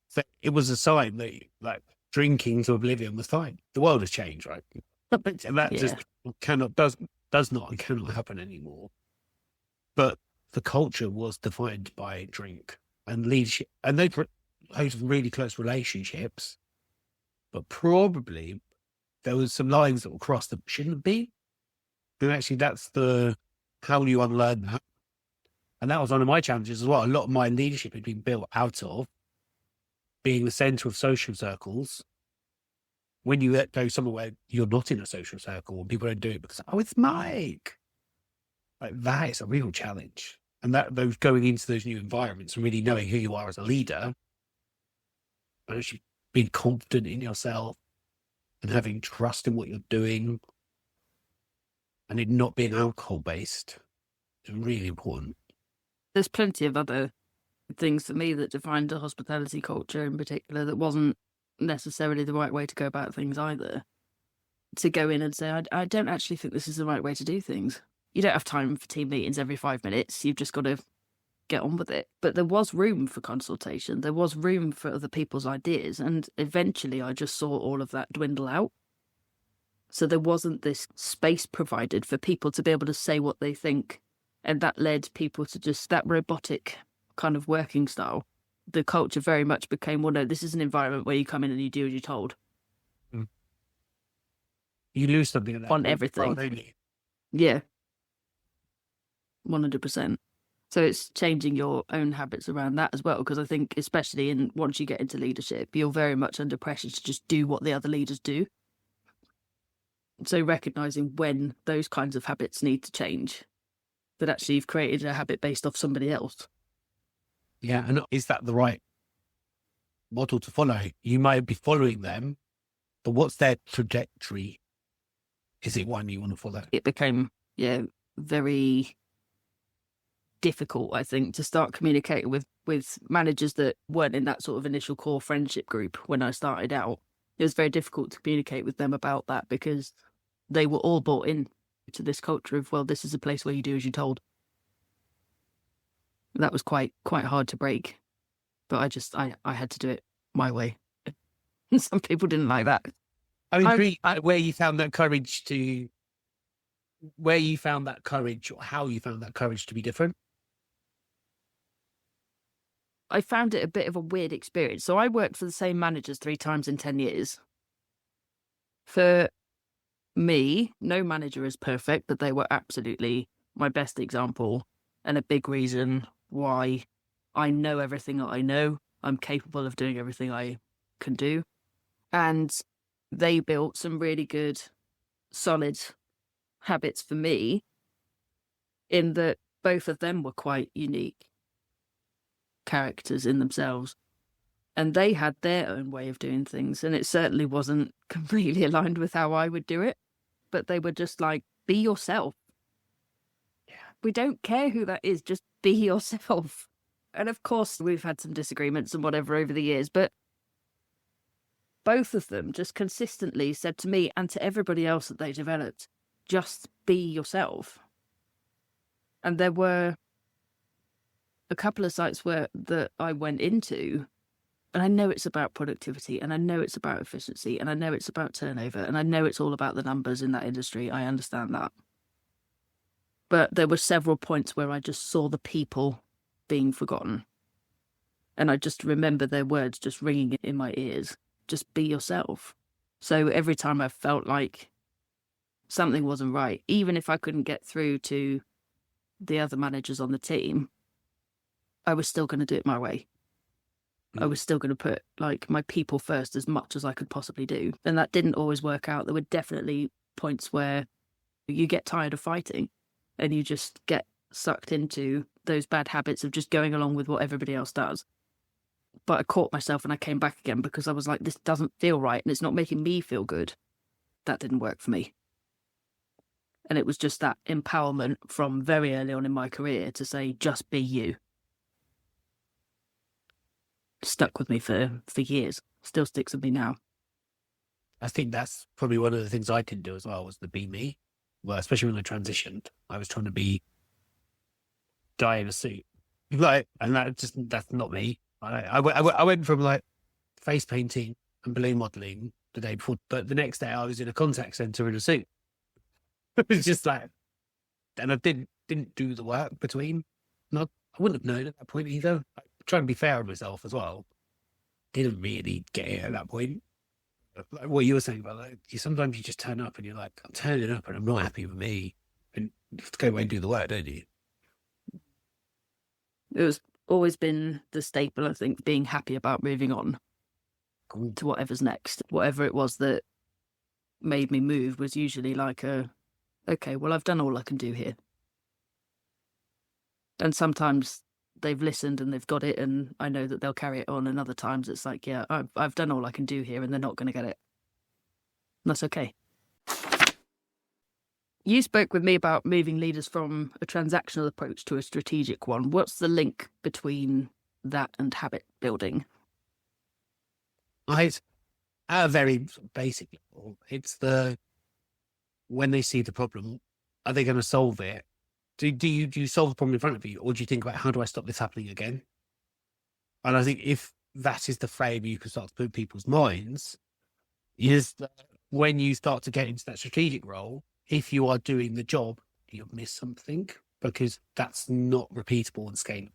So it was a sign that like drinking to oblivion was fine. The world has changed, right? And that just does not and cannot happen anymore. But the culture was defined by drink and leadership, and they had really close relationships. But probably there was some lines that were crossed that shouldn't be. And actually, that's how you unlearn that. And that was one of my challenges as well. A lot of my leadership had been built out of being the centre of social circles. When you go somewhere where you're not in a social circle and people don't do it because, it's Mike. Like that is a real challenge. And those going into those new environments and really knowing who you are as a leader, and actually being confident in yourself and having trust in what you're doing and it not being alcohol based is really important. There's plenty of other things for me that defined the hospitality culture in particular that wasn't necessarily the right way to go about things either. To go in and say, I don't actually think this is the right way to do things. You don't have time for team meetings every 5 minutes. You've just got to get on with it. But there was room for consultation. There was room for other people's ideas. And eventually I just saw all of that dwindle out. So there wasn't this space provided for people to be able to say what they think. And that led people to just that robotic kind of working style. The culture very much became, well, no, this is an environment where you come in and you do as you're told. You lose something like that. On everything. Yeah. 100%. So it's changing your own habits around that as well, because I think especially once you get into leadership, you're very much under pressure to just do what the other leaders do. So recognising when those kinds of habits need to change, that actually you've created a habit based off somebody else. Yeah, and is that the right model to follow? You might be following them, but what's their trajectory? Is it one you want to follow? It became, very difficult, I think, to start communicating with managers that weren't in that sort of initial core friendship group when I started out. It was very difficult to communicate with them about that because they were all bought in to this culture of, well, this is a place where you do as you're told. That was quite hard to break, but I had to do it my way. Some people didn't like that. I'm intrigued where you found that courage or how you found that courage to be different. I found it a bit of a weird experience. So I worked for the same managers 3 times in 10 years. For me, no manager is perfect, but they were absolutely my best example and a big reason why I know everything that I know. I'm capable of doing everything I can do. And they built some really good, solid habits for me in that both of them were quite unique characters in themselves. And they had their own way of doing things. And it certainly wasn't completely aligned with how I would do it. But they were just like, be yourself. Yeah. We don't care who that is. Just be yourself. And of course, we've had some disagreements and whatever over the years. But both of them just consistently said to me and to everybody else that they developed, just be yourself. And there were a couple of sites that I went into, and I know it's about productivity, and I know it's about efficiency, and I know it's about turnover, and I know it's all about the numbers in that industry. I understand that. But there were several points where I just saw the people being forgotten. And I just remember their words just ringing in my ears. Just be yourself. So every time I felt like something wasn't right, even if I couldn't get through to the other managers on the team, I was still going to do it my way. I was still going to put like my people first as much as I could possibly do. And that didn't always work out. There were definitely points where you get tired of fighting and you just get sucked into those bad habits of just going along with what everybody else does. But I caught myself and I came back again because I was like, this doesn't feel right and it's not making me feel good. That didn't work for me. And it was just that empowerment from very early on in my career to say, just be you. Stuck with me for years. Still sticks with me now. I think that's probably one of the things I didn't do as well, was the be me. Well, especially when I transitioned, I was trying to be guy in a suit. Like, and that's not me. I went from like face painting and balloon modelling the day before, but the next day I was in a contact centre in a suit. It was just like, and I didn't do the work between. I wouldn't have known at that point either. I trying to be fair on myself as well. Didn't really get it at that point. Like what you were saying about, like, sometimes you just turn up and you're like, I'm turning up and I'm not happy with me, and you have to go away and do the work, don't you? It was always been the staple, I think, being happy about moving on to whatever's next. Whatever it was that made me move was usually like okay, well, I've done all I can do here. And sometimes they've listened and they've got it and I know that they'll carry it on, and other times it's like, yeah, I've done all I can do here and they're not going to get it. And that's okay. You spoke with me about moving leaders from a transactional approach to a strategic one. What's the link between that and habit building? At a very basic level, it's when they see the problem, are they going to solve it? Do you solve the problem in front of you, or do you think about, how do I stop this happening again? And I think if that is the frame you can start to put in people's minds, is that when you start to get into that strategic role, if you are doing the job, you'll miss something, because that's not repeatable and scalable.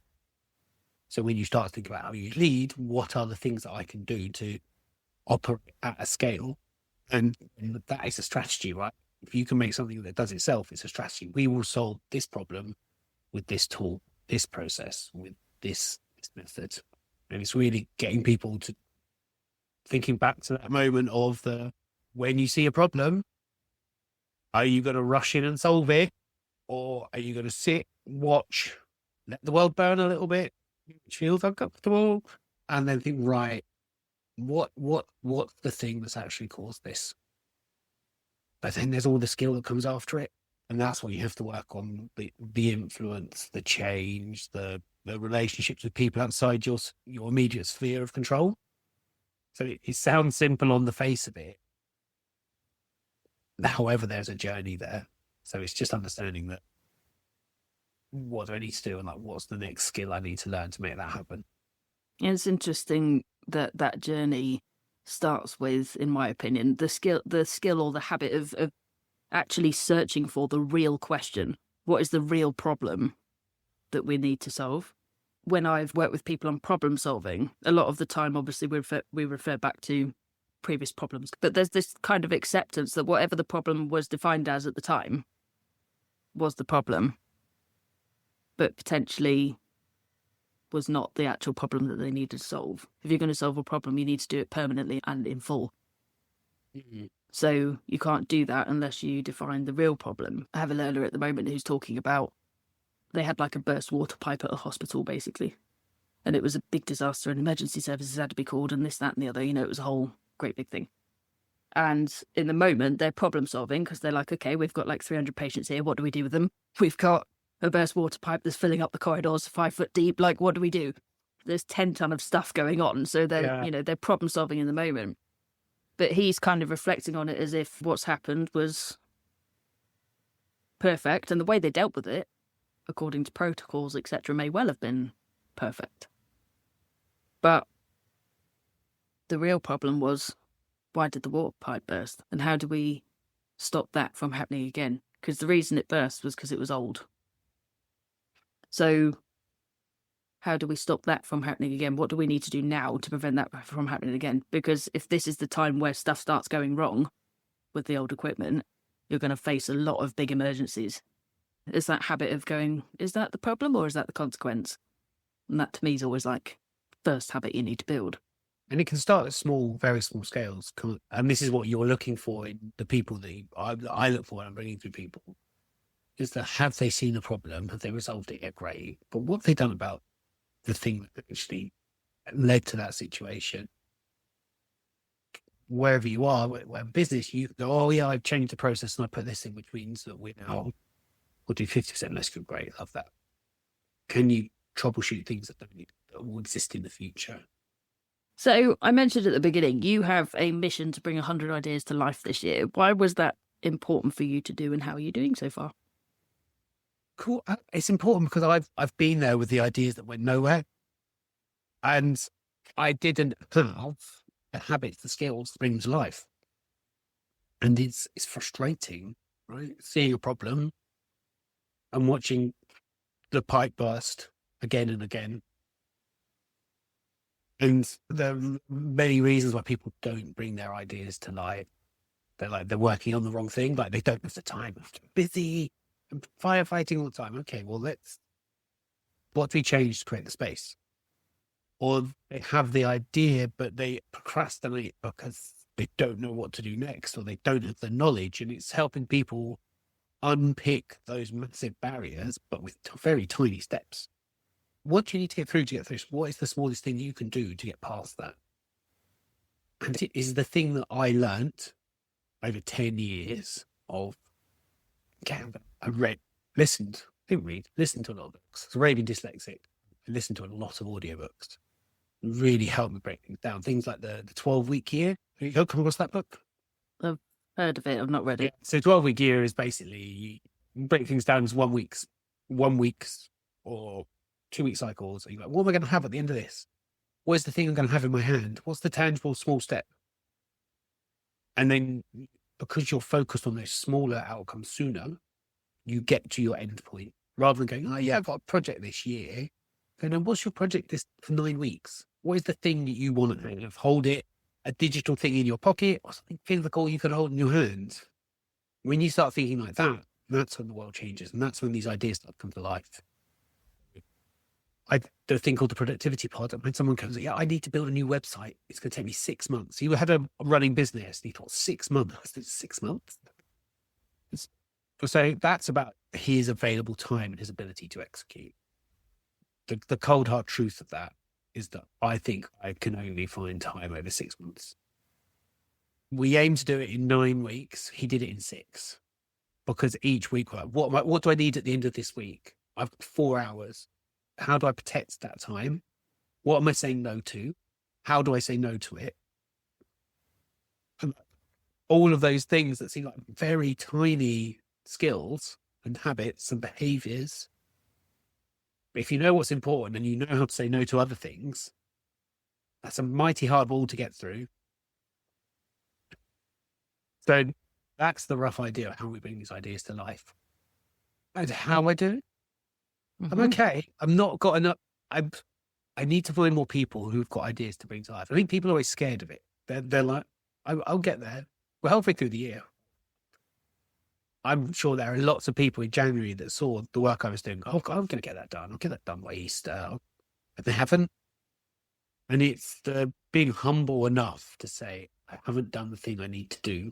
So when you start to think about how you lead, what are the things that I can do to operate at a scale? And that is a strategy, right? If you can make something that does itself, it's a strategy. We will solve this problem with this tool, this process, with this method. And it's really getting people to thinking back to that moment of when you see a problem, are you going to rush in and solve it? Or are you going to sit, watch, let the world burn a little bit, which feels uncomfortable, and then think, right, what's the thing that's actually caused this? But then there's all the skill that comes after it. And that's what you have to work on, the influence, the change, the relationships with people outside your immediate sphere of control. So it sounds simple on the face of it. However, there's a journey there. So it's just understanding that, what do I need to do, and like, what's the next skill I need to learn to make that happen? It's interesting that journey starts with, in my opinion, the skill or the habit of actually searching for the real question. What is the real problem that we need to solve? When I've worked with people on problem solving, a lot of the time, obviously, we refer back to previous problems, but there's this kind of acceptance that whatever the problem was defined as at the time was the problem, but potentially was not the actual problem that they needed to solve. If you're going to solve a problem, you need to do it permanently and in full. Mm-hmm. So you can't do that unless you define the real problem. I have a learner at the moment who's talking about, they had like a burst water pipe at a hospital, basically. And it was a big disaster and emergency services had to be called and this, that and the other. You know, it was a whole great big thing. And in the moment, they're problem solving because they're like, okay, we've got like 300 patients here. What do we do with them? We've got a burst water pipe that's filling up the corridors 5 foot deep. Like, what do we do? There's 10 ton of stuff going on. So they're, they're problem solving in the moment. But he's kind of reflecting on it as if what's happened was perfect, and the way they dealt with it, according to protocols, etc., may well have been perfect. But the real problem was, why did the water pipe burst? And how do we stop that from happening again? Because the reason it burst was because it was old. So how do we stop that from happening again? What do we need to do now to prevent that from happening again? Because if this is the time where stuff starts going wrong with the old equipment, you're going to face a lot of big emergencies. It's that habit of going, is that the problem or is that the consequence? And that to me is always like first habit you need to build. And it can start at small, very small scales. And this is what you're looking for in the people that I look for when I'm bringing through people. Is that, have they seen the problem? Have they resolved it? Yeah, great. But what have they done about the thing that actually led to that situation? Wherever you are, where business, you go, oh yeah, I've changed the process and I put this in, which means that we'll do 50% less good. Great, love that. Can you troubleshoot things that will exist in the future? So I mentioned at the beginning, you have a mission to bring 100 ideas to life this year. Why was that important for you to do, and how are you doing so far? Cool. It's important because I've been there with the ideas that went nowhere, and I didn't have the habits, the skills to bring them to life. And it's frustrating, right? Seeing a problem and watching the pipe burst again and again. And there are many reasons why people don't bring their ideas to life. They're working on the wrong thing. Like, they don't have the time. I'm busy. I'm firefighting all the time. Okay, well, what do we change to create the space? Or they have the idea, but they procrastinate because they don't know what to do next, or they don't have the knowledge. And it's helping people unpick those massive barriers, but with very tiny steps. What do you need to get through to get through? What is the smallest thing you can do to get past that? And it is the thing that I learnt over 10 years of, listened to a lot of books. I was raving dyslexic. I listened to a lot of audiobooks. It really helped me break things down. Things like the 12-week year. Have you come across that book? I've heard of it. I've not read it. Yeah. So 12-week year is basically, you break things down as 1 week's or 2-week cycles. And you're like, what am I going to have at the end of this? What is the thing I'm going to have in my hand? What's the tangible small step? And then, because you're focused on those smaller outcomes sooner, you get to your end point. Rather than going, oh yeah, I've got a project this year. Going, what's your project for 9 weeks? What is the thing that you want to kind of hold it? A digital thing in your pocket, or something physical you can hold in your hand? When you start thinking like that, that's when the world changes. And that's when these ideas start to come to life. I do a thing called the productivity pod. And when someone comes, yeah, I need to build a new website. It's going to take me 6 months. You had a running business. And you thought 6 months. 6 months. So that's about his available time and his ability to execute. The cold hard truth of that is that I think I can only find time over 6 months. We aim to do it in 9 weeks. He did it in 6, because each week, what do I need at the end of this week? I've got 4 hours. How do I protect that time? What am I saying no to? How do I say no to it? And all of those things that seem like very tiny skills and habits and behaviors. If you know what's important and you know how to say no to other things, that's a mighty hard wall to get through. So that's the rough idea of how we bring these ideas to life. And how I do it? I'm okay. I'm not got enough. I need to find more people who've got ideas to bring to life. I think people are always scared of it. They're like, I'll get there. We're halfway through the year. I'm sure there are lots of people in January that saw the work I was doing. Oh, I'm going to get that done. I'll get that done by Easter. And they haven't. And it's the being humble enough to say, I haven't done the thing I need to do.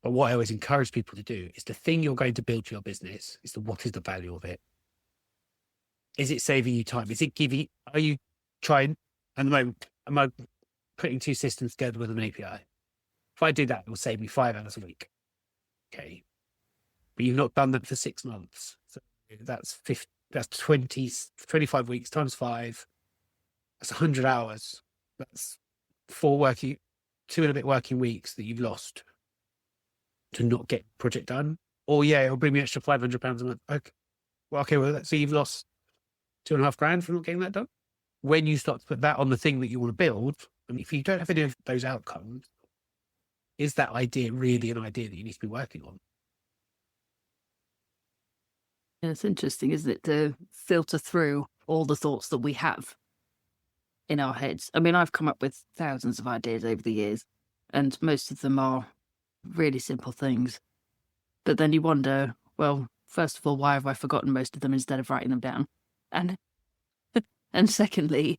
But what I always encourage people to do is the thing you're going to build your business is what is the value of it? Is it saving you time? Is it giving, are you trying, at the moment, am I putting 2 systems together with an API? If I do that, it will save me 5 hours a week. Okay. But you've not done that for 6 months. So that's 25 weeks times 5. That's 100 hours. That's 2 and a bit working weeks that you've lost to not get the project done. Or yeah, it'll bring me extra £500 a month. Okay, well, so you've lost £2.5 for not getting that done. When you start to put that on the thing that you want to build, and if you don't have any of those outcomes, is that idea really an idea that you need to be working on? Yeah, it's interesting, isn't it, to filter through all the thoughts that we have in our heads. I mean, I've come up with thousands of ideas over the years, and most of them are really simple things. But then you wonder, well, first of all, why have I forgotten most of them instead of writing them down? And secondly,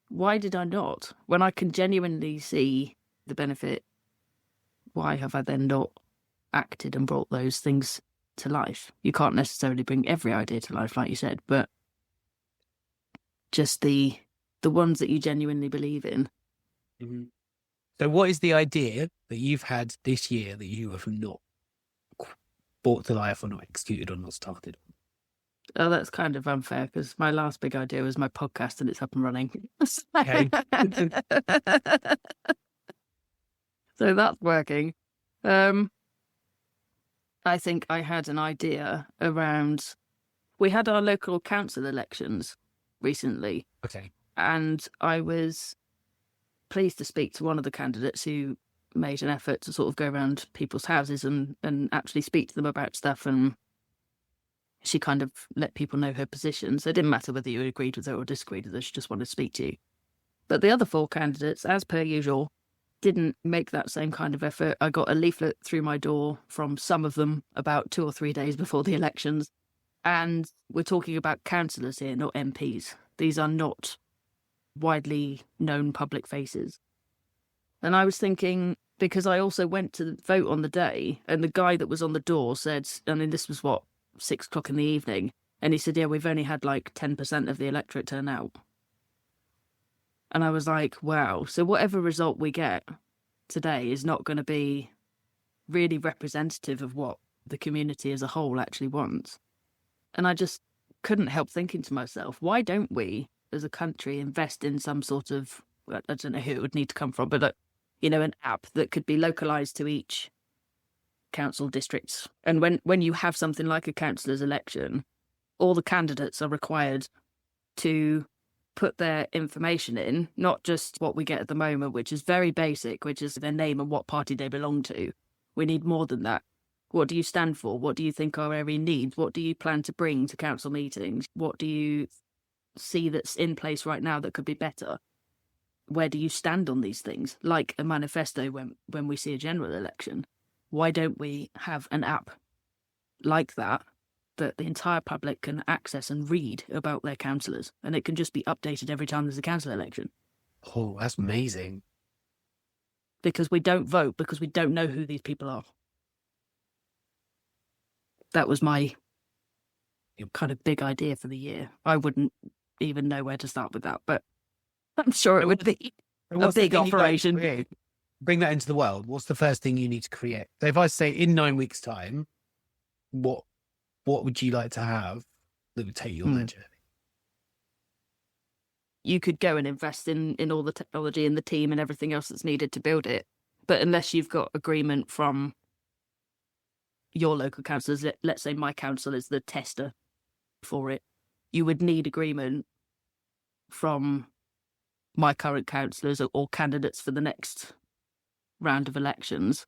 why did I not? When I can genuinely see the benefit, why have I then not acted and brought those things to life? You can't necessarily bring every idea to life, like you said, but just the ones that you genuinely believe in. Mm-hmm. So what is the idea that you've had this year that you have not brought to life or not executed or not started? Oh, that's kind of unfair because my last big idea was my podcast and it's up and running. Okay. So that's working. I think I had an idea around, we had our local council elections recently. Okay. And I was pleased to speak to one of the candidates who made an effort to sort of go around people's houses and actually speak to them about stuff. And she kind of let people know her position. So it didn't matter whether you agreed with her or disagreed with her. She just wanted to speak to you. But the other 4 candidates, as per usual, didn't make that same kind of effort. I got a leaflet through my door from some of them about 2 or 3 days before the elections. And we're talking about councillors here, not MPs. These are not widely known public faces. And I was thinking, because I also went to vote on the day, and the guy that was on the door said, I mean, this was 6 o'clock in the evening, and he said, yeah, we've only had like 10% of the electorate turn out. And I was like, wow, so whatever result we get today is not going to be really representative of what the community as a whole actually wants. And I just couldn't help thinking to myself, why don't we as a country invest in some sort of, I don't know who it would need to come from, but an app that could be localized to each council districts. And when you have something like a councillor's election, all the candidates are required to put their information in, not just what we get at the moment, which is very basic, which is their name and what party they belong to. We need more than that. What do you stand for? What do you think our area needs? What do you plan to bring to council meetings? What do you see that's in place right now that could be better? Where do you stand on these things? Like a manifesto when we see a general election. Why don't we have an app like that the entire public can access and read about their councillors, and it can just be updated every time there's a council election? Oh, that's amazing. Because we don't vote because we don't know who these people are. That was my kind of big idea for the year. I wouldn't even know where to start with that, but I'm sure it would be a big operation. Bring that into the world. What's the first thing you need to create? So if I say in 9 weeks' time, what would you like to have that would take you on that journey? You could go and invest in all the technology and the team and everything else that's needed to build it. But unless you've got agreement from your local councillors, let's say my council is the tester for it, you would need agreement from my current councillors or candidates for the next round of elections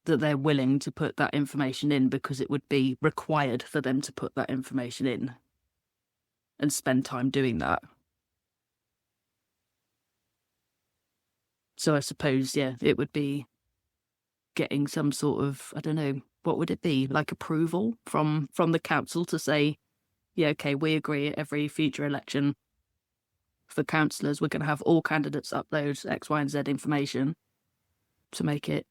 that they're willing to put that information in, because it would be required for them to put that information in and spend time doing that. So I suppose, yeah, it would be getting some sort of, I don't know, what would it be? Like approval from the council to say, yeah, okay, we agree at every future election for councillors, we're going to have all candidates upload X, Y, and Z information to make it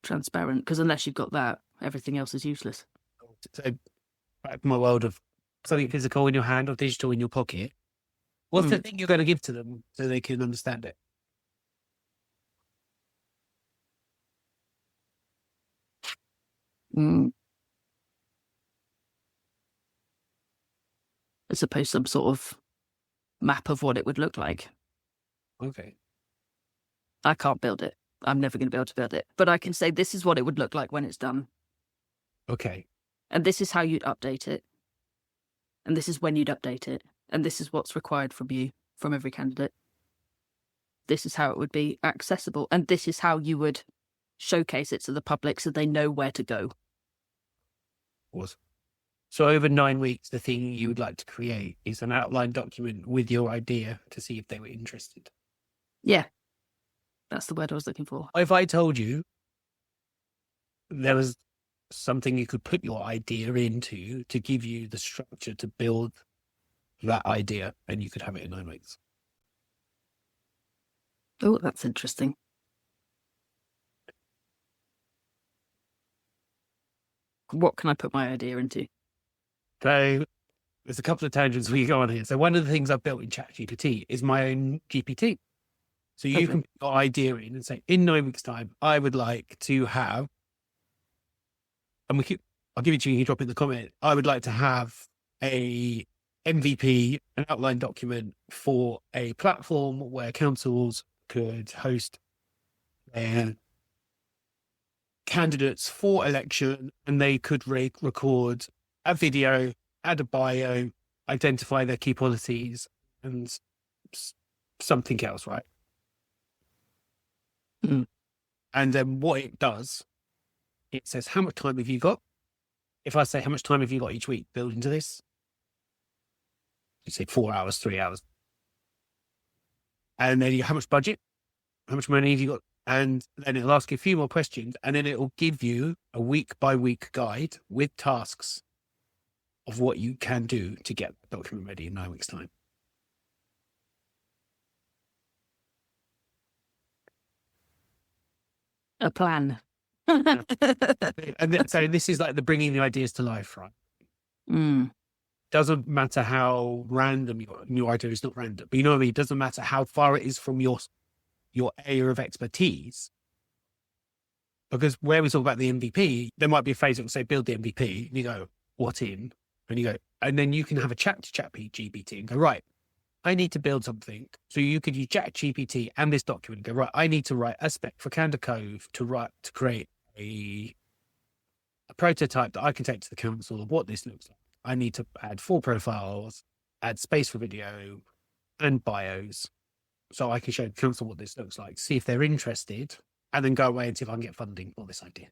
transparent. Because unless you've got that, everything else is useless. So back to my world of something physical in your hand or digital in your pocket, what's the thing you're going to give to them so they can understand it? I suppose some sort of map of what it would look like. Okay. I can't build it. I'm never going to be able to build it. But I can say this is what it would look like when it's done. Okay. And this is how you'd update it. And this is when you'd update it. And this is what's required from you, from every candidate. This is how it would be accessible. And this is how you would showcase it to the public so they know where to go. So over 9 weeks, the thing you would like to create is an outline document with your idea to see if they were interested. Yeah. That's the word I was looking for. If I told you there was something you could put your idea into to give you the structure to build that idea, and you could have it in 9 weeks. Oh, that's interesting. What can I put my idea into? So there's a couple of tangents we go on here. So one of the things I've built in ChatGPT is my own GPT. So you can put your idea in and say, in 9 weeks' time, I would like to have, and I'll give it to you, you drop it in the comment. I would like to have a MVP, an outline document for a platform where councils could host their candidates for election, and they could record a video, add a bio, identify their key policies, and something else, right? Mm. And then what it does, it says, how much time have you got? If I say, how much time have you got each week built into this? You say 4 hours, 3 hours. And then how much budget? How much money have you got? And then it'll ask you a few more questions, and then it'll give you a week by week guide with tasks of what you can do to get the document ready in 9 weeks' time. A plan. And so this is like the bringing the ideas to life, right? Mm. Doesn't matter how random your idea is, not random, but you know what I mean? It doesn't matter how far it is from your area of expertise. Because where we talk about the MVP, there might be a phrase that will say, build the MVP. And you go, what in? And you go, and then you can have a chat to ChatGPT and go, right, I need to build something. So you could use ChatGPT and this document and go, right, I need to write a spec for Candor Cove to create a prototype that I can take to the council of what this looks like. I need to add 4 profiles, add space for video and bios, so I can show the council what this looks like, see if they're interested, and then go away and see if I can get funding for this idea.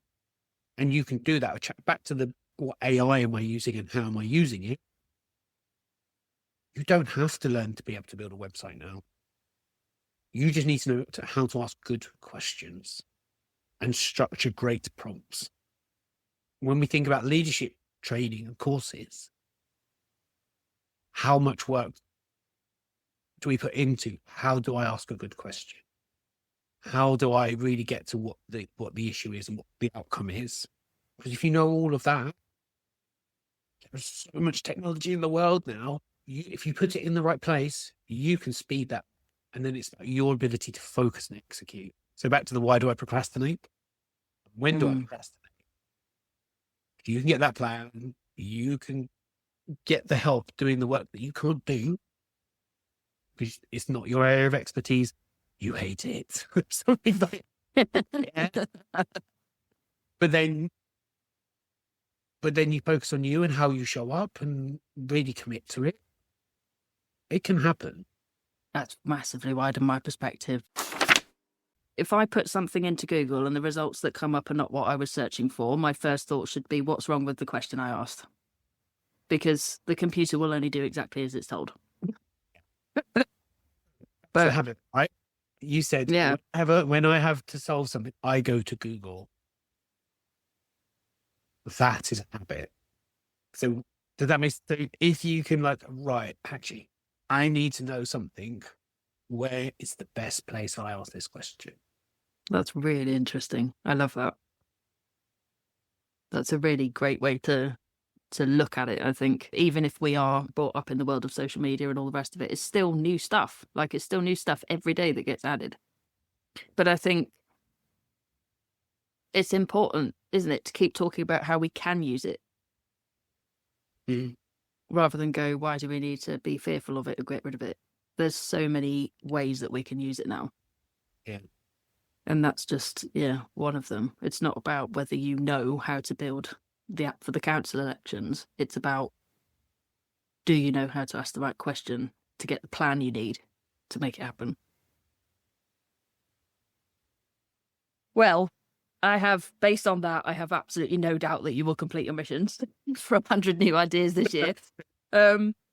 And you can do that. Back to what AI am I using and how am I using it? You don't have to learn to be able to build a website now. You just need to know how to ask good questions and structure great prompts. When we think about leadership training and courses, how much work do we put into how do I ask a good question? How do I really get to what the issue is and what the outcome is? Because if you know all of that, there's so much technology in the world now. If you put it in the right place, you can speed that. And then it's about your ability to focus and execute. So back to the why do I procrastinate? When do I procrastinate? If you can get that plan, you can get the help doing the work that you can't do because it's not your area of expertise. You hate it. Something like yeah. But then you focus on you and how you show up and really commit to it. It can happen. That's massively widened my perspective. If I put something into Google and the results that come up are not what I was searching for, my first thought should be, what's wrong with the question I asked? Because the computer will only do exactly as it's told. But so have it, right? You said, yeah. When I have to solve something, I go to Google. That is a habit. So does that mean, so if you can right, actually, I need to know something, where is the best place I ask this question? That's really interesting. I love that. That's a really great way to look at it, I think. Even if we are brought up in the world of social media and all the rest of it, it's still new stuff. It's still new stuff every day that gets added. But I think it's important, isn't it, to keep talking about how we can use it. Rather than go, why do we need to be fearful of it or get rid of it? There's so many ways that we can use it now. Yeah. And that's just, one of them. It's not about whether you know how to build the app for the council elections. It's about, do you know how to ask the right question to get the plan you need to make it happen? Well, based on that, I have absolutely no doubt that you will complete your missions for 100 new ideas this year.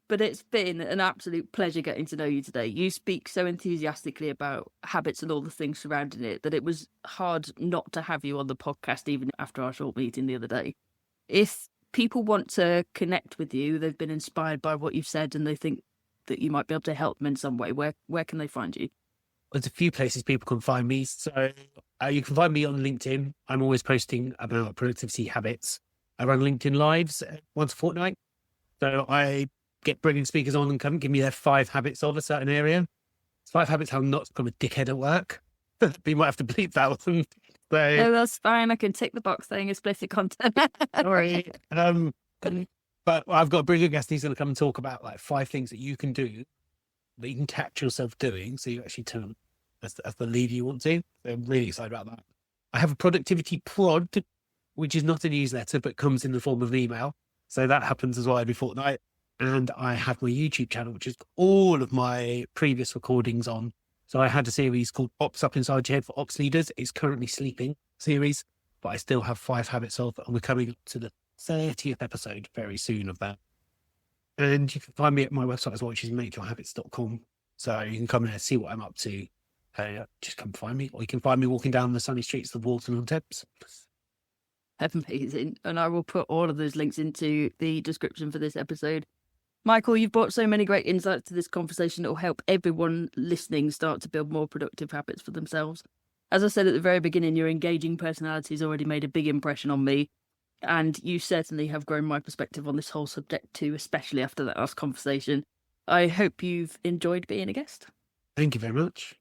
But it's been an absolute pleasure getting to know you today. You speak so enthusiastically about habits and all the things surrounding it that it was hard not to have you on the podcast, even after our short meeting the other day. If people want to connect with you, they've been inspired by what you've said, and they think that you might be able to help them in some way, where can they find you? There's a few places people can find me. So you can find me on LinkedIn. I'm always posting about productivity habits. I run LinkedIn Lives once a fortnight. So I get brilliant speakers on and come give me their 5 habits of a certain area. It's 5 habits how not to become a dickhead at work. But you might have to bleep that one. So, No, that's fine. I can tick the box saying explicit content. sorry. But I've got a brilliant guest. He's going to come and talk about like 5 things that you can do that you can catch yourself doing, so you actually turn as the leader you want to. So I'm really excited about that. I have a productivity prod, which is not a newsletter, but comes in the form of an email. So that happens as well every fortnight. And I have my YouTube channel, which is all of my previous recordings on. So I had a series called Ops Up Inside Your Head for Ops Leaders. It's currently sleeping series, but I still have 5 habits of, and we're coming up to the 30th episode very soon of that. And you can find me at my website as well, which is makeyourhabits.com. So you can come in and see what I'm up to. Just come find me, or you can find me walking down the sunny streets of Walton-on-Thames. Amazing. And I will put all of those links into the description for this episode. Michael, you've brought so many great insights to this conversation that will help everyone listening start to build more productive habits for themselves. As I said at the very beginning, your engaging personality has already made a big impression on me, and you certainly have grown my perspective on this whole subject too, especially after that last conversation. I hope you've enjoyed being a guest. Thank you very much.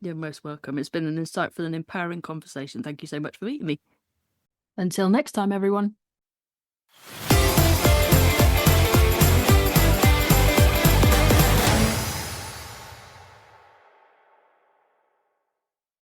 You're most welcome. It's been an insightful and empowering conversation. Thank you so much for meeting me. Until next time, everyone.